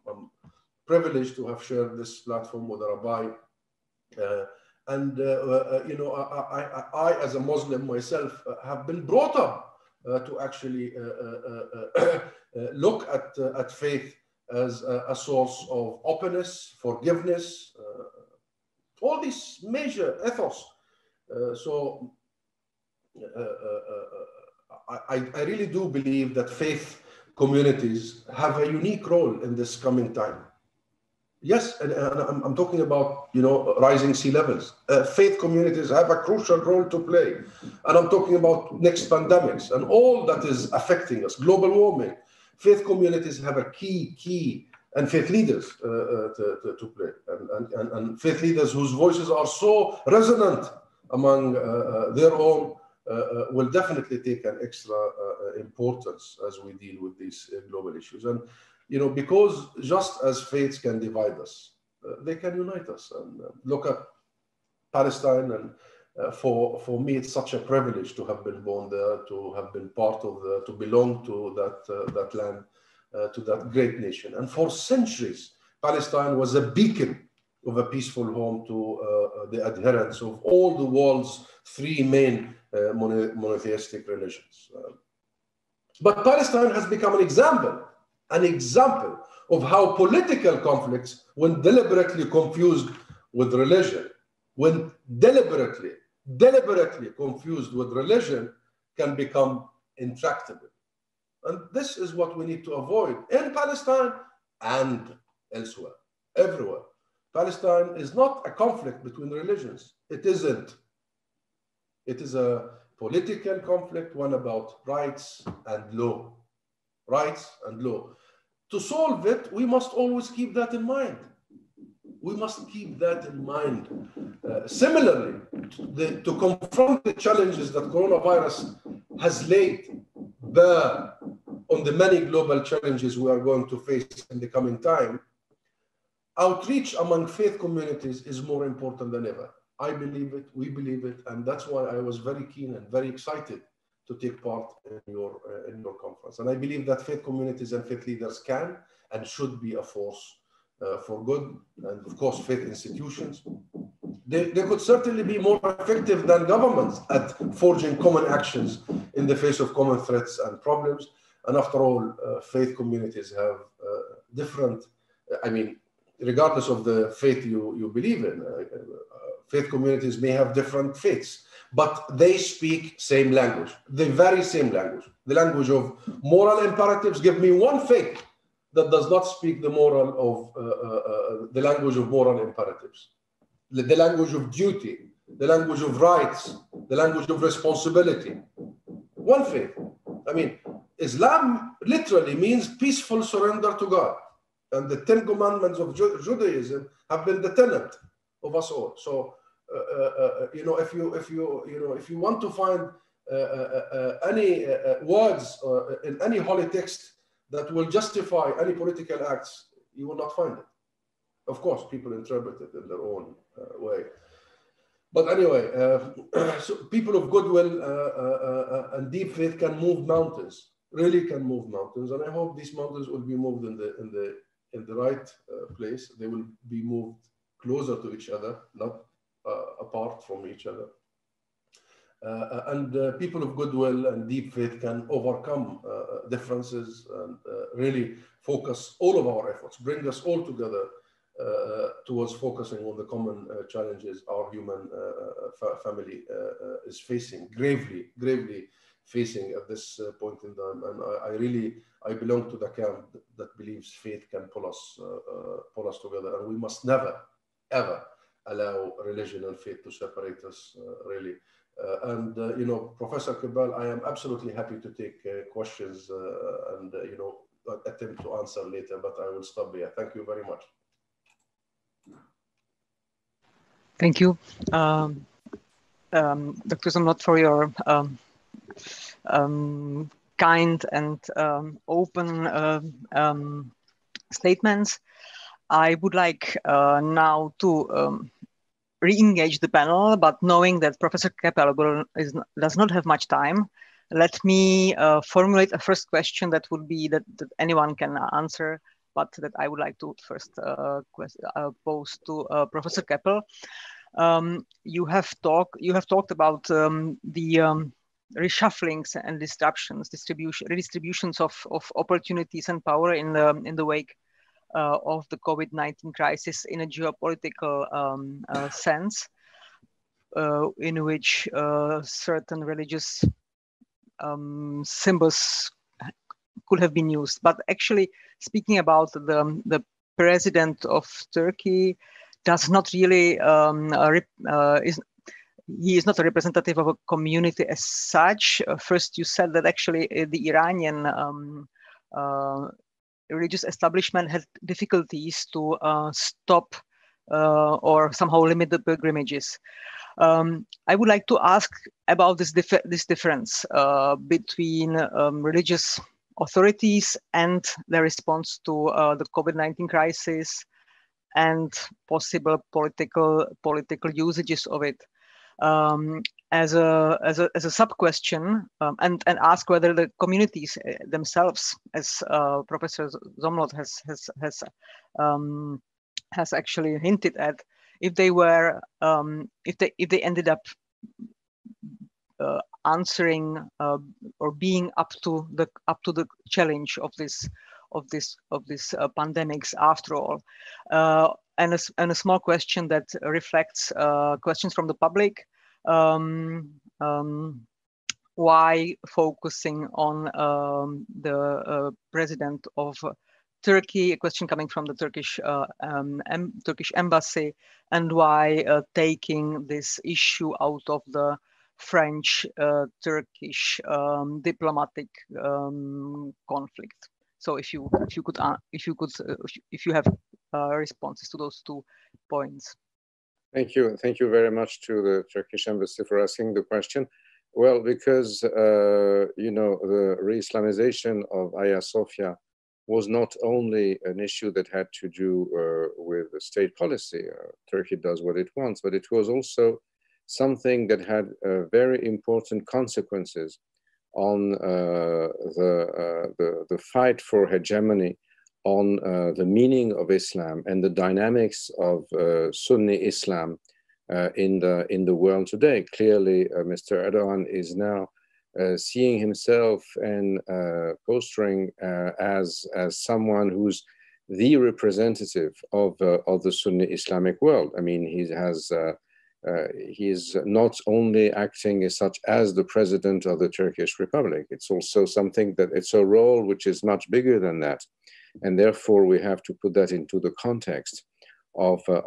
I'm privileged to have shared this platform with a rabbi. I, as a Muslim myself, have been brought up to actually look at faith as a source of openness, forgiveness, all these major ethos. I really do believe that faith communities have a unique role in this coming time. Yes, and I'm talking about rising sea levels. Faith communities have a crucial role to play, and I'm talking about next pandemics and all that is affecting us, global warming. Faith communities have a key, and faith leaders to play, and faith leaders whose voices are so resonant among their own will definitely take an extra importance as we deal with these global issues. And because just as faiths can divide us, they can unite us. And look at Palestine, and for me, it's such a privilege to have been born there, to have been part of to belong to that land, to that great nation. And for centuries, Palestine was a beacon of a peaceful home to the adherents of all the world's three main monotheistic religions. But Palestine has become an example of how political conflicts, when deliberately confused with religion, when deliberately confused with religion, can become intractable. And this is what we need to avoid in Palestine and elsewhere, everywhere. Palestine is not a conflict between religions. It isn't. It is a political conflict, one about rights and law. Rights and law. To solve it, we must always keep that in mind. We must keep that in mind. Similarly, to confront the challenges that coronavirus has laid bare on the many global challenges we are going to face in the coming time, outreach among faith communities is more important than ever. I believe it, we believe it, and that's why I was very keen and very excited to take part in your conference. And I believe that faith communities and faith leaders can and should be a force for good, and of course faith institutions. They could certainly be more effective than governments at forging common actions in the face of common threats and problems. And after all, faith communities have different, regardless of the faith you believe in, faith communities may have different faiths, but they speak same language, the very same language, the language of moral imperatives. Give me one faith that does not speak the moral of the language of moral imperatives, the language of duty, the language of rights, the language of responsibility. One faith. I mean, Islam literally means peaceful surrender to God, and the 10 commandments of Judaism have been the tenet of us all. So, if you want to find any words in any holy text that will justify any political acts, you will not find it. Of course, people interpret it in their own way. But anyway, so people of goodwill and deep faith can move mountains, really can move mountains. And I hope these mountains will be moved in the right place. They will be moved closer to each other, not apart from each other. And people of goodwill and deep faith can overcome differences and really focus all of our efforts, bring us all together towards focusing on the common challenges our human family is facing, gravely facing at this point in time. And I belong to the camp that believes faith can pull us together, and we must never, ever allow religion and faith to separate us, really. Professor Kepel, I am absolutely happy to take questions and attempt to answer later, but I will stop here. Thank you very much. Thank you, Dr. Zomlot, for your kind and open statements. I would like now to re-engage the panel, but knowing that Professor Kepel does not have much time, let me formulate a first question that would be that anyone can answer, but that I would like to first pose to Professor Kepel. You have talked about the reshufflings and redistributions of opportunities and power in the wake of the COVID-19 crisis in a geopolitical sense, in which certain religious symbols could have been used. But actually, speaking about the president of Turkey, does not really he is not a representative of a community as such. First, you said that actually the Iranian religious establishment had difficulties to stop or somehow limit the pilgrimages. I would like to ask about this difference between religious authorities and their response to the COVID-19 crisis and possible political usages of it. As a sub-question, and ask whether the communities themselves, as Professor Zomlot has actually hinted at, if they were if they ended up answering or being up to the challenge of this pandemics after all. And a small question that reflects questions from the public. why focusing on the president of Turkey, a question coming from the Turkish embassy, and why taking this issue out of the French-Turkish diplomatic conflict. So if you have responses to those 2 points. Thank you very much to the Turkish embassy for asking the question. Well, because the re-Islamization of Hagia Sophia was not only an issue that had to do with state policy. Turkey does what it wants, but it was also something that had very important consequences on the fight for hegemony, on the meaning of Islam and the dynamics of Sunni Islam in the world today. Clearly, Mr. Erdogan is now seeing himself and posturing as someone who's the representative of the Sunni Islamic world. I mean, he's not only acting as such as the president of the Turkish Republic. It's also something that it's a role which is much bigger than that, and therefore we have to put that into the context of the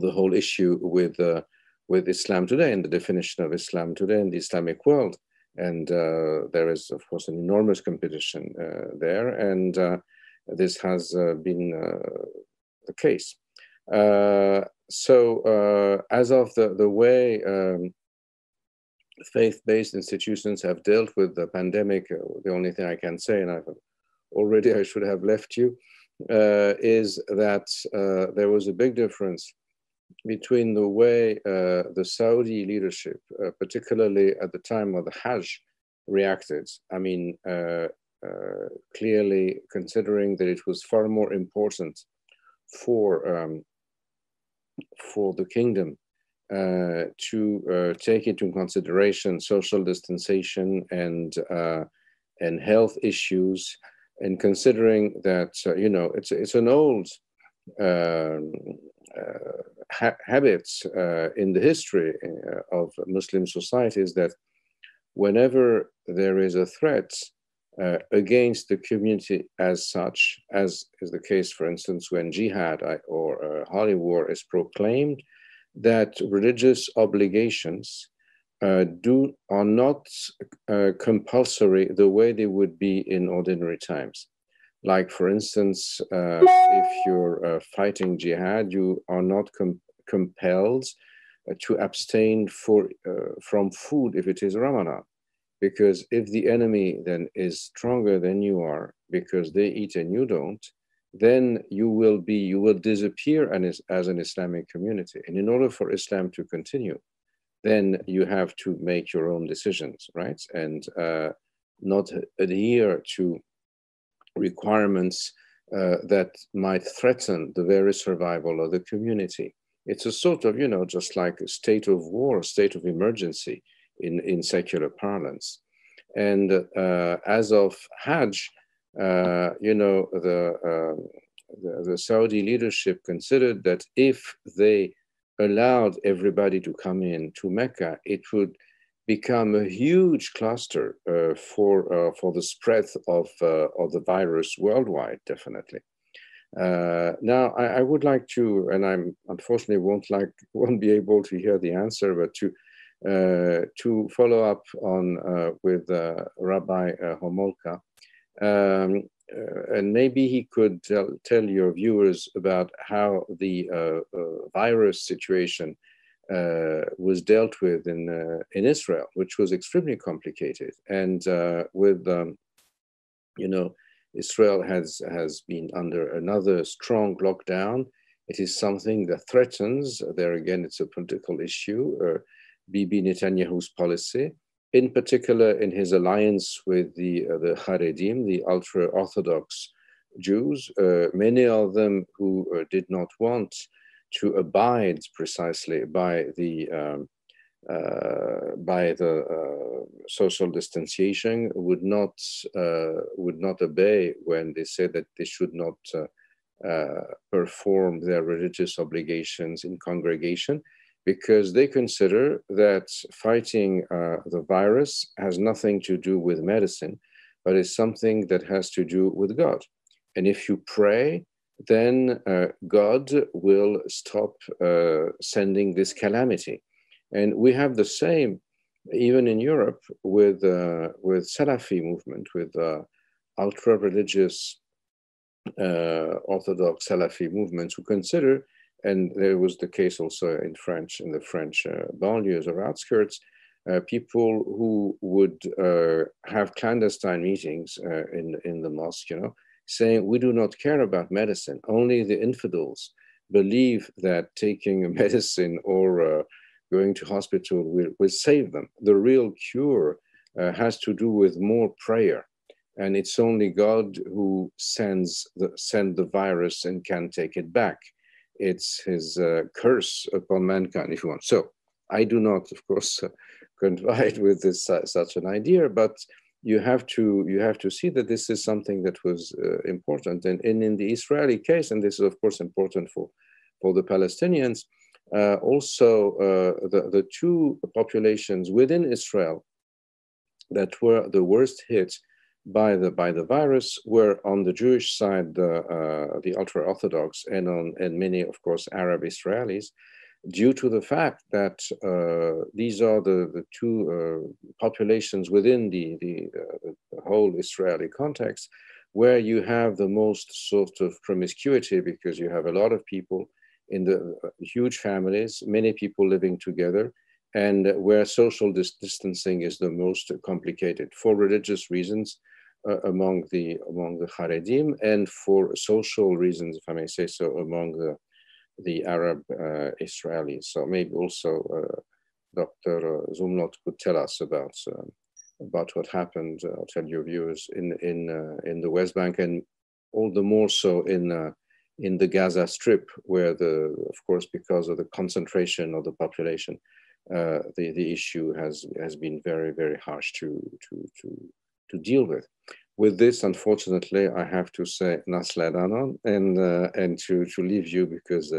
whole issue with Islam today and the definition of Islam today in the Islamic world. And there is, of course, an enormous competition there, and this has been the case. So as of the way faith-based institutions have dealt with the pandemic, the only thing I can say, and I should have left you, is that there was a big difference between the way the Saudi leadership, particularly at the time of the Hajj, reacted. I mean, clearly considering that it was far more important for the kingdom to take into consideration social distancing and health issues, and considering that it's an old habits in the history of Muslim societies that whenever there is a threat against the community as such, as is the case, for instance, when jihad or holy war is proclaimed, that religious obligations are not compulsory the way they would be in ordinary times. Like, for instance, if you're fighting jihad, you are not compelled to abstain from food if it is Ramadan. Because if the enemy then is stronger than you are, because they eat and you don't, then you will disappear as an Islamic community. And in order for Islam to continue, then you have to make your own decisions, right? And not adhere to requirements that might threaten the very survival of the community. It's a sort of, just like a state of war, state of emergency in secular parlance. And as of Hajj, the Saudi leadership considered that if they allowed everybody to come in to Mecca, it would become a huge cluster for the spread of the virus worldwide, definitely. Now, I would like to, and I unfortunately won't be able to hear the answer, but to follow up on with Rabbi Homolka, and maybe he could tell your viewers about how the virus situation was dealt with in Israel, which was extremely complicated, and Israel has been under another strong lockdown. It is something that threatens. There again, it's a political issue. Bibi Netanyahu's policy, in particular in his alliance with the Haredim, the ultra-Orthodox Jews, many of them who did not want to abide precisely by the social distanciation, would not obey when they said that they should not perform their religious obligations in congregation. because they consider that fighting the virus has nothing to do with medicine, but is something that has to do with God. And if you pray, then God will stop sending this calamity. And we have the same, even in Europe, with Salafi movement, with ultra-religious Orthodox Salafi movements who consider, and there was the case also in the French banlieues or outskirts, people who would have clandestine meetings in the mosque, saying, we do not care about medicine. Only the infidels believe that taking a medicine or going to hospital will save them. The real cure has to do with more prayer. And it's only God who sends the virus and can take it back. It's his curse upon mankind, if you want. So I do not, of course, confide with this such an idea, but you have to see that this is something that was important. And in the Israeli case, and this is of course important for the Palestinians, also the two populations within Israel that were the worst hit by the virus were on the Jewish side, the ultra-Orthodox, and many, of course, Arab Israelis, due to the fact that these are the two populations within the whole Israeli context where you have the most sort of promiscuity, because you have a lot of people in the huge families, many people living together, and where social distancing is the most complicated for religious reasons among the Haredim, and for social reasons, if I may say so, among the Arab Israelis. So maybe also Dr. Zomlot could tell us about what happened, tell your viewers in the West Bank, and all the more so in the Gaza Strip, where of course, because of the concentration of the population, the issue has been very, very harsh to deal with. With this, unfortunately, I have to say Nasladanon and to leave you, because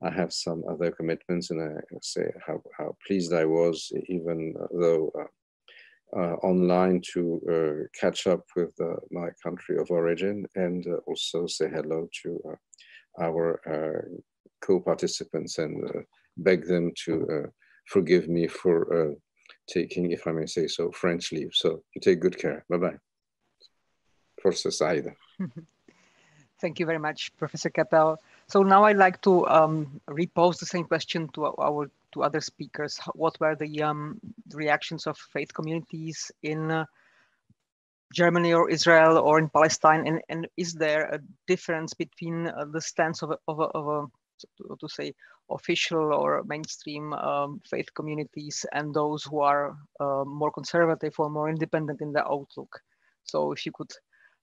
I have some other commitments, and I say how pleased I was, even though online, to catch up with my country of origin, and also say hello to our co-participants and beg them to forgive me for taking, if I may say so, French leave. So you take good care. Bye-bye. Forza Saida. Thank you very much, Professor Kepel. So now I'd like to repose the same question to other speakers. What were the reactions of faith communities in Germany or Israel or in Palestine, and is there a difference between the stance of a to say official or mainstream faith communities and those who are more conservative or more independent in their outlook? So if you could,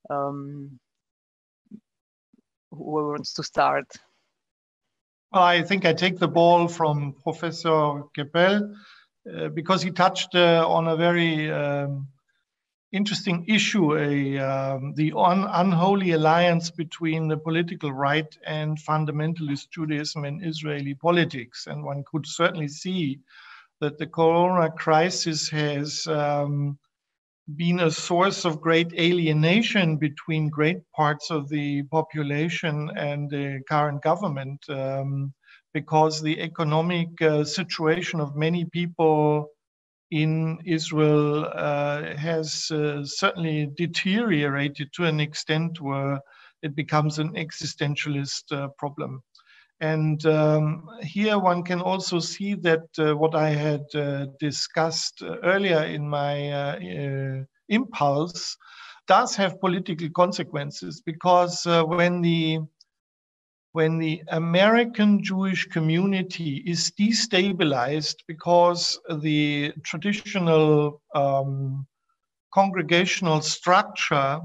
whoever wants to start. I think I take the ball from Professor Kepel because he touched on a very interesting issue, the unholy alliance between the political right and fundamentalist Judaism in Israeli politics. And one could certainly see that the corona crisis has been a source of great alienation between great parts of the population and the current government, because the economic situation of many people in Israel has certainly deteriorated to an extent where it becomes an existentialist problem. And here one can also see that what I had discussed earlier in my impulse does have political consequences, because when the American Jewish community is destabilized because the traditional congregational structure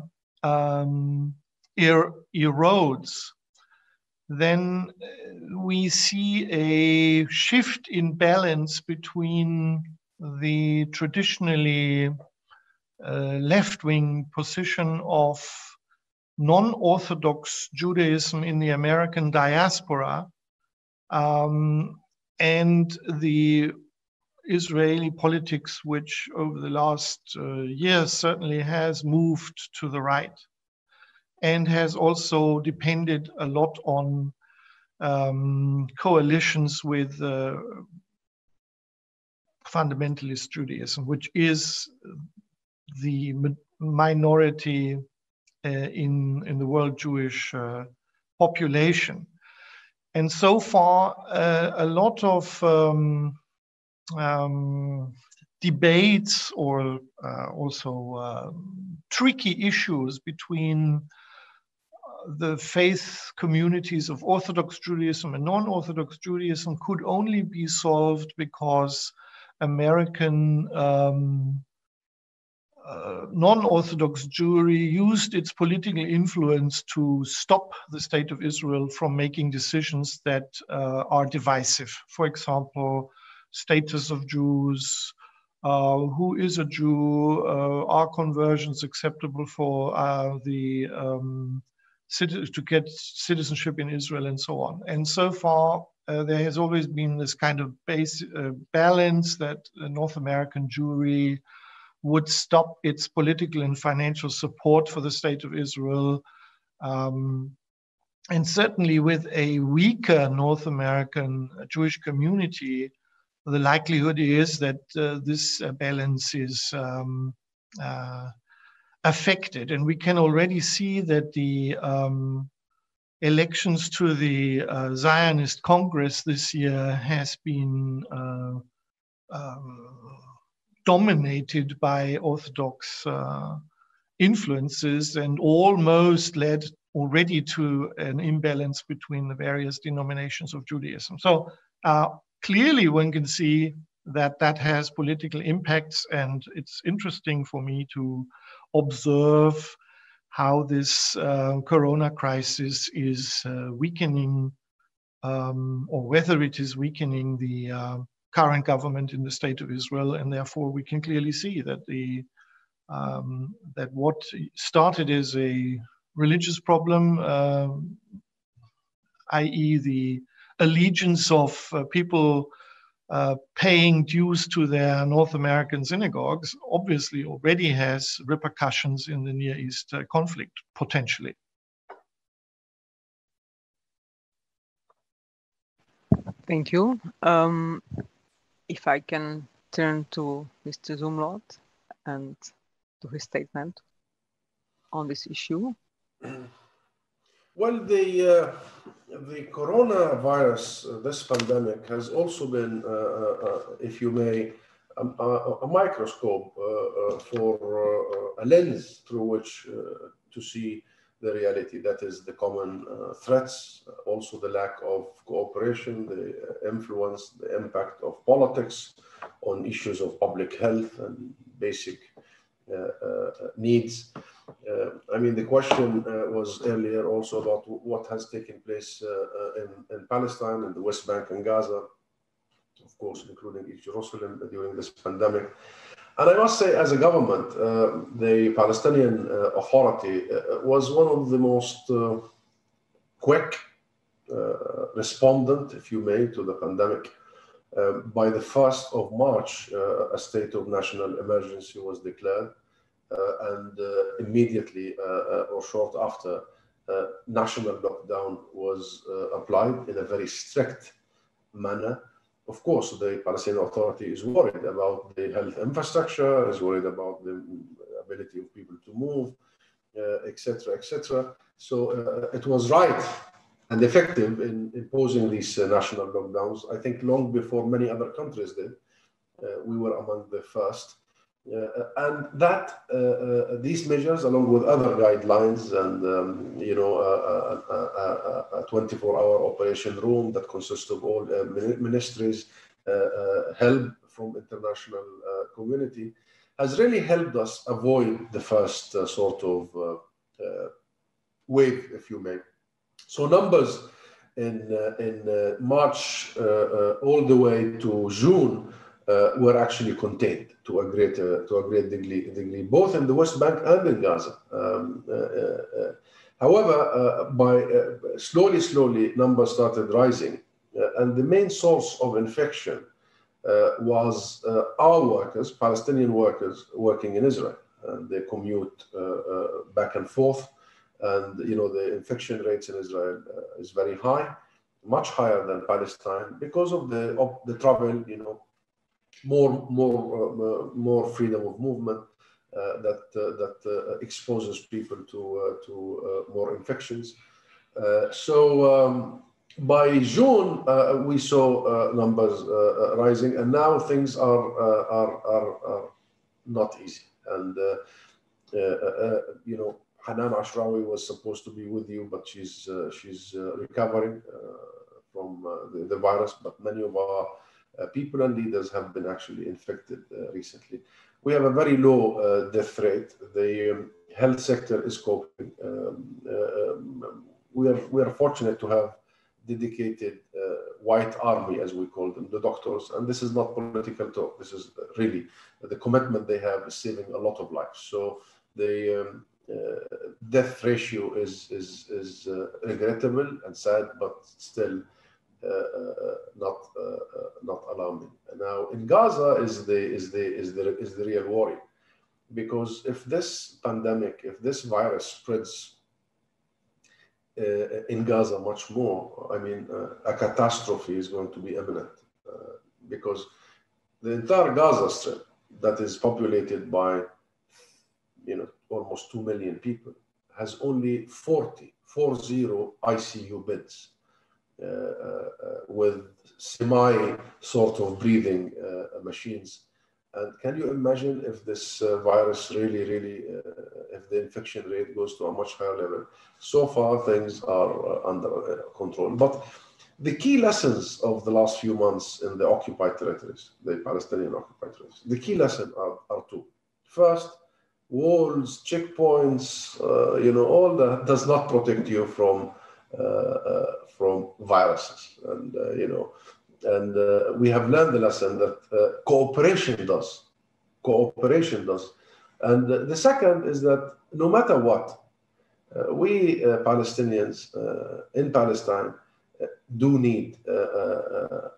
erodes, then we see a shift in balance between the traditionally left-wing position of non-Orthodox Judaism in the American diaspora and the Israeli politics, which over the last years certainly has moved to the right and has also depended a lot on coalitions with fundamentalist Judaism, which is the minority in the world Jewish population. And so far, a lot of debates or also tricky issues between the faith communities of Orthodox Judaism and non-Orthodox Judaism could only be solved because American non-Orthodox Jewry used its political influence to stop the State of Israel from making decisions that are divisive. For example, status of Jews, who is a Jew, are conversions acceptable for to get citizenship in Israel, and so on. And so far, there has always been this kind of balance that North American Jewry would stop its political and financial support for the State of Israel. And certainly with a weaker North American Jewish community, the likelihood is that this balance is affected. And we can already see that the elections to the Zionist Congress this year has been dominated by Orthodox influences and almost led already to an imbalance between the various denominations of Judaism. So clearly one can see that that has political impacts, and it's interesting for me to observe how this corona crisis is weakening, or whether it is weakening the current government in the State of Israel, and therefore we can clearly see that that what started as a religious problem, i.e. the allegiance of people paying dues to their North American synagogues, obviously already has repercussions in the Near East conflict, potentially. Thank you. If I can turn to Mr. Zomlot and to his statement on this issue. Well, the coronavirus, this pandemic, has also been, if you may, a microscope for a lens through which to see the reality. That is the common threats, also the lack of cooperation, the influence, the impact of politics on issues of public health and basic needs. I mean, the question was earlier also about what has taken place in Palestine and the West Bank and Gaza, of course, including East Jerusalem during this pandemic. And I must say, as a government, the Palestinian Authority was one of the most quick respondent, if you may, to the pandemic. By the 1st of March, a state of national emergency was declared. And immediately or short after, national lockdown was applied in a very strict manner. Of course, the Palestinian Authority is worried about the health infrastructure, is worried about the ability of people to move, etc., etc. So it was right and effective in imposing these national lockdowns. I think long before many other countries did. We were among the first. And that these measures, along with other guidelines and a 24-hour operation room that consists of all ministries, help from international community, has really helped us avoid the first sort of wave, if you may. So numbers in March all the way to June were actually contained to a great degree, both in the West Bank and in Gaza. However, by slowly, numbers started rising, and the main source of infection was our workers, Palestinian workers working in Israel. They commute back and forth, and the infection rates in Israel is very high, much higher than Palestine because of the travel. More freedom of movement that exposes people to more infections. So by June we saw numbers rising, and now things are not easy. And Hanan Ashrawi was supposed to be with you, but she's recovering from the virus. But many of our people and leaders have been actually infected recently. We have a very low death rate. The health sector is coping. We are fortunate to have dedicated white army, as we call them, the doctors. And this is not political talk. This is really the commitment they have is saving a lot of lives. So the death ratio is regrettable and sad, but still not alarming. Now in Gaza is the real worry, because if this pandemic, if this virus spreads in Gaza much more, I mean, a catastrophe is going to be imminent, because the entire Gaza Strip that is populated by almost 2 million people has only 40 ICU beds. With semi sort of breathing machines. And can you imagine if this virus really, if the infection rate goes to a much higher level? So far, things are under control. But the key lessons of the last few months in the occupied territories, the Palestinian occupied territories, the key lessons are two. First, walls, checkpoints, all that does not protect you from viruses, and we have learned the lesson that cooperation does, and the second is that no matter what, we Palestinians in Palestine do need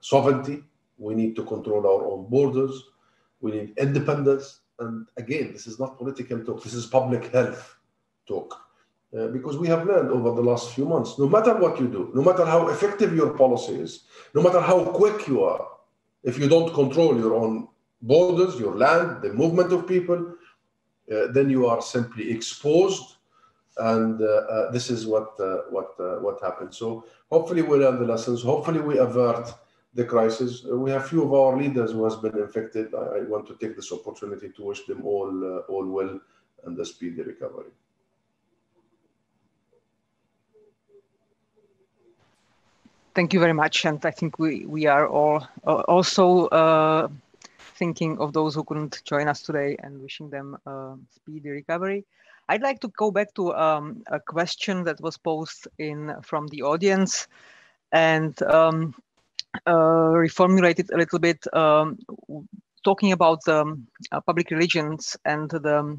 sovereignty. We need to control our own borders. We need independence. And again, this is not political talk. This is public health talk. Because we have learned over the last few months, no matter what you do, no matter how effective your policy is, no matter how quick you are, if you don't control your own borders, your land, the movement of people, then you are simply exposed. And this is what happened. So hopefully we learn the lessons. Hopefully we avert the crisis. We have few of our leaders who has been infected. I want to take this opportunity to wish them all well and a speedy recovery. Thank you very much. And I think we are all also thinking of those who couldn't join us today and wishing them speedy recovery. I'd like to go back to a question that was posed from the audience and reformulate it a little bit, talking about public religions and the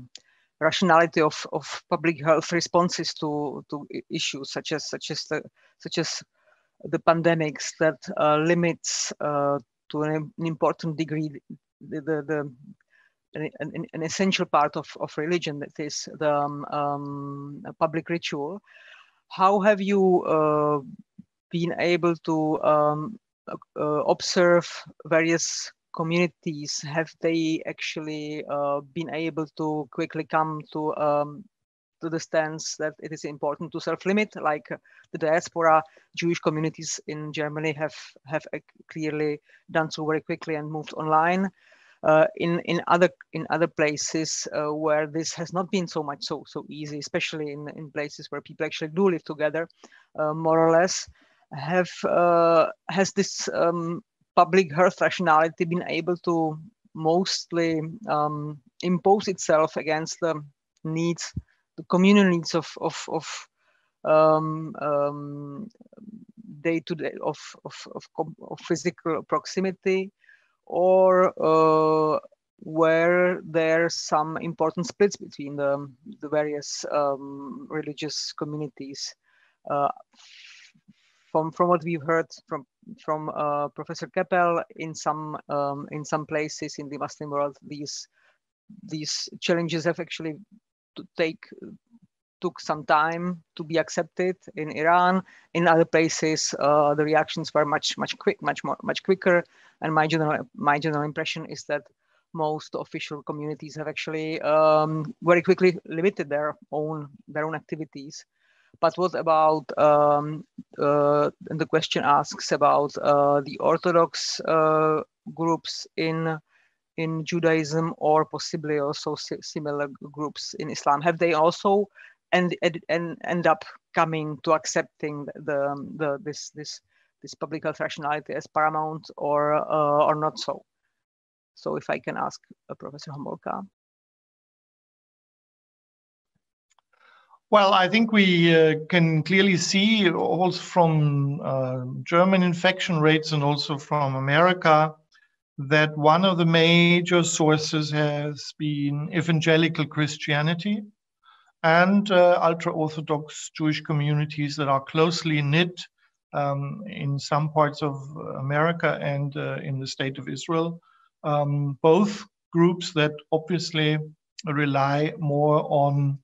rationality of public health responses to issues such as the pandemics that limits to an important degree an essential part of religion, that is the public ritual. How have you been able to observe various communities? Have they actually been able to quickly come to the stance that it is important to self-limit, like the diaspora Jewish communities in Germany have clearly done so very quickly and moved online. In other places where this has not been so easy, especially in places where people actually do live together, more or less, has this public health rationality been able to mostly impose itself against the needs, the communal needs of day-to-day of physical proximity, or were there some important splits between the various religious communities? from what we've heard from Professor Kepel, in some places in the Muslim world, these challenges have actually took some time to be accepted. In Iran, in other places, the reactions were much quicker. And my general impression is that most official communities have actually very quickly limited their own activities. But what about the question asks about the Orthodox groups in Judaism, or possibly also similar groups in Islam? Have they also end up coming to accepting this public health rationality as paramount, or not so? So if I can ask Professor Homolka. Well, I think we can clearly see also from German infection rates and also from America that one of the major sources has been evangelical Christianity and ultra-Orthodox Jewish communities that are closely knit in some parts of America and in the state of Israel. Both groups that obviously rely more on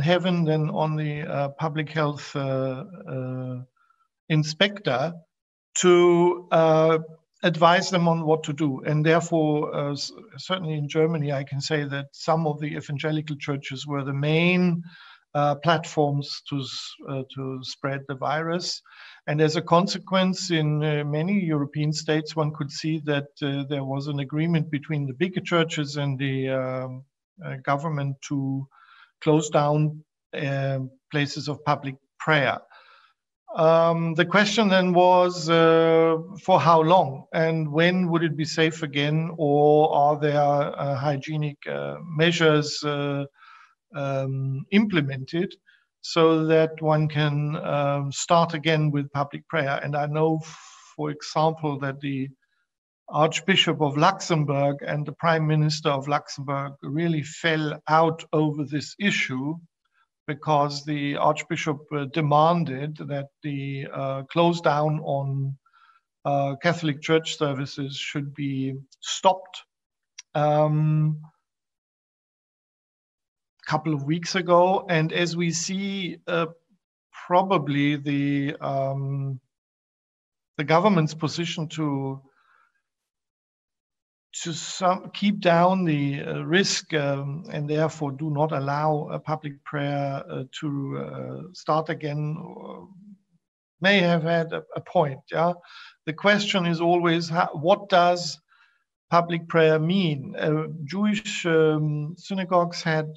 heaven than on the public health inspector to advise them on what to do. And therefore, certainly in Germany, I can say that some of the evangelical churches were the main platforms to spread the virus. And as a consequence, in many European states, one could see that there was an agreement between the bigger churches and the government to close down places of public prayer. The question then was for how long, and when would it be safe again, or are there hygienic measures implemented so that one can start again with public prayer? And I know, for example, that the Archbishop of Luxembourg and the Prime Minister of Luxembourg really fell out over this issue, because the Archbishop demanded that the close down on Catholic church services should be stopped a couple of weeks ago. And as we see, probably the government's position to keep down the risk and therefore do not allow a public prayer to start again may have had a point. Yeah, the question is always, what does public prayer mean? Jewish synagogues had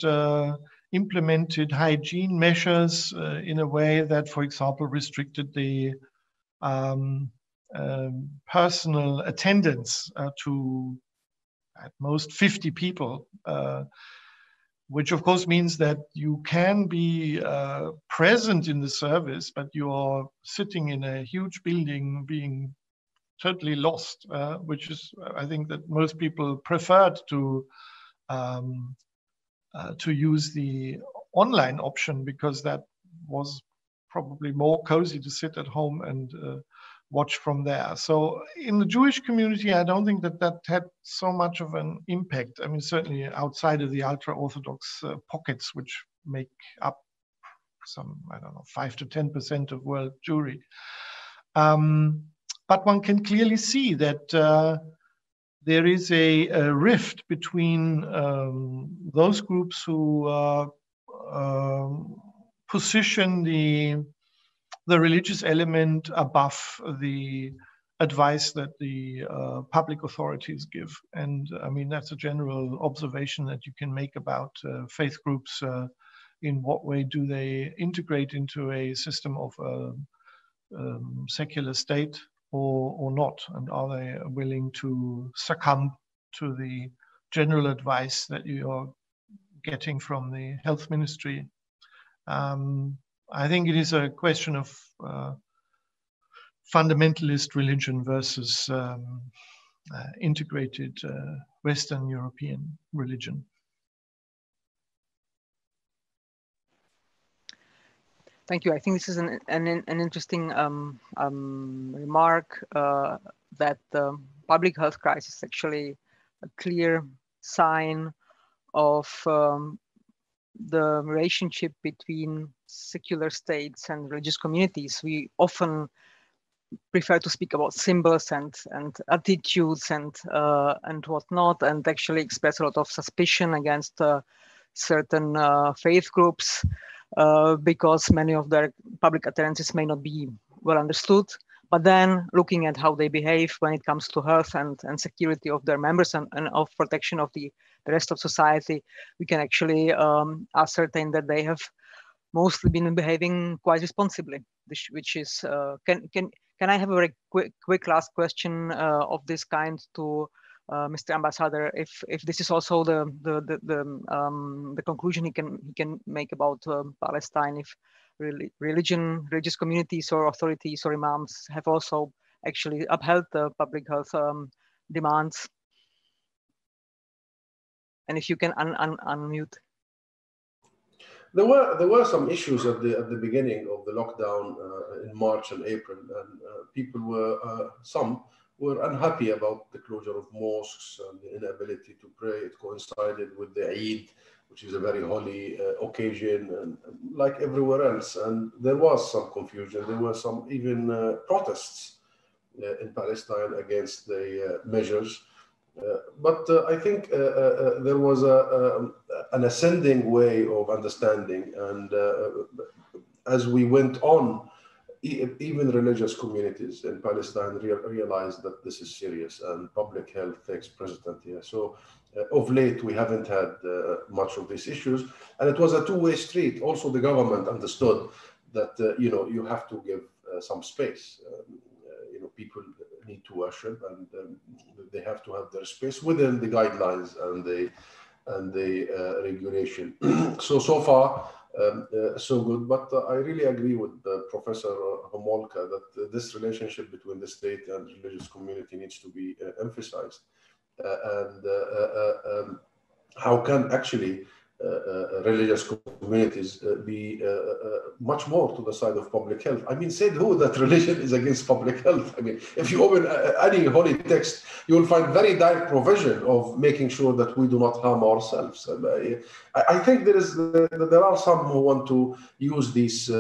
implemented hygiene measures in a way that, for example, restricted the personal attendance to at most 50 people, which of course means that you can be present in the service, but you are sitting in a huge building being totally lost, which is, I think, that most people preferred to use the online option, because that was probably more cozy to sit at home and watch from there. So in the Jewish community, I don't think that had so much of an impact. I mean, certainly outside of the ultra-Orthodox pockets, which make up some, I don't know, 5 to 10% of world Jewry. But one can clearly see that there is a rift between those groups who position the religious element above the advice that the public authorities give. And I mean, that's a general observation that you can make about faith groups. In what way do they integrate into a system of a secular state or not? And are they willing to succumb to the general advice that you are getting from the health ministry? I think it is a question of fundamentalist religion versus integrated Western European religion. Thank you. I think this is an interesting remark that the public health crisis is actually a clear sign of the relationship between secular states and religious communities. We often prefer to speak about symbols and attitudes and whatnot, and actually express a lot of suspicion against certain faith groups because many of their public utterances may not be well understood. But then looking at how they behave when it comes to health and security of their members and of protection of the rest of society, we can actually ascertain that they have mostly been behaving quite responsibly, which is, can I have a very quick last question of this kind to Mr. Ambassador, if this is also the conclusion he can make about Palestine, if religious communities or authorities or imams have also actually upheld the public health demands, and if you can unmute. There were some issues at the beginning of the lockdown in March and April, and people were some were unhappy about the closure of mosques and the inability to pray. It coincided with the Eid, which is a very holy occasion, and like everywhere else. And there was some confusion. There were some even protests in Palestine against the measures. But I think there was an ascending way of understanding, and as we went on, even religious communities in Palestine realized that this is serious and public health takes precedent here. So of late, we haven't had much of these issues, and it was a two-way street. Also, the government understood that you have to give some space. People need to worship, and they have to have their space within the guidelines and the regulation. So far, so good. But I really agree with Professor Homolka that this relationship between the state and religious community needs to be emphasized. And how can actually religious communities be much more to the side of public health? I mean, said who that religion is against public health? I mean, if you open any holy text, you will find very direct provision of making sure that we do not harm ourselves. I think there are some who want to use these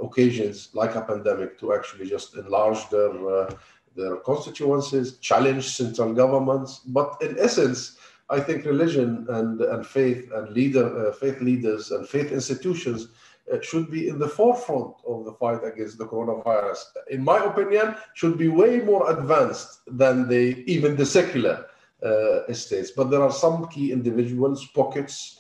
occasions like a pandemic to actually just enlarge their constituencies, challenge central governments. But in essence, I think religion and faith and faith leaders and faith institutions should be in the forefront of the fight against the coronavirus. In my opinion, should be way more advanced than even the secular states. But there are some key individuals, pockets,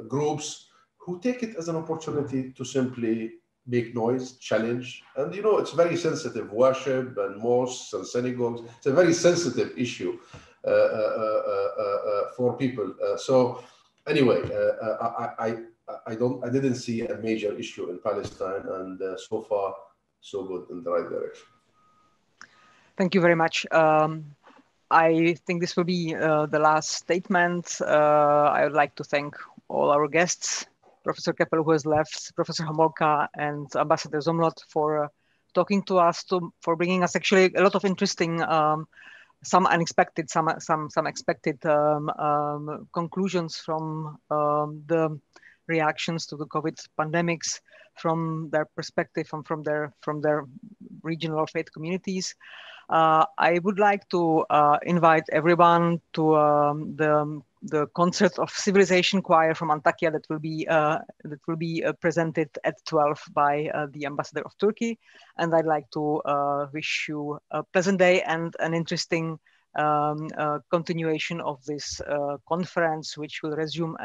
groups who take it as an opportunity to simply make noise, challenge, and it's very sensitive. Worship and mosques and synagogues, it's a very sensitive issue for people. So anyway, I didn't see a major issue in Palestine, and so far so good, in the right direction. Thank you very much. I think this will be the last statement. I would like to thank all our guests, Professor Kepel, who has left, Professor Homolka, and Ambassador Zomlot for talking to us, for bringing us actually a lot of interesting, some unexpected, some expected conclusions from the reactions to the COVID pandemics from their perspective and from their regional faith communities. I would like to invite everyone to the concert of Civilization Choir from Antakya that will be presented at 12 by the Ambassador of Turkey, and I'd like to wish you a pleasant day and an interesting continuation of this conference, which will resume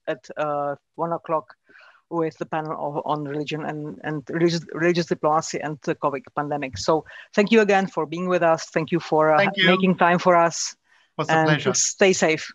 at 1 o'clock with the panel on religion and religious diplomacy and the COVID pandemic. So thank you again for being with us. Thank you for making time for us. It was a pleasure. Stay safe.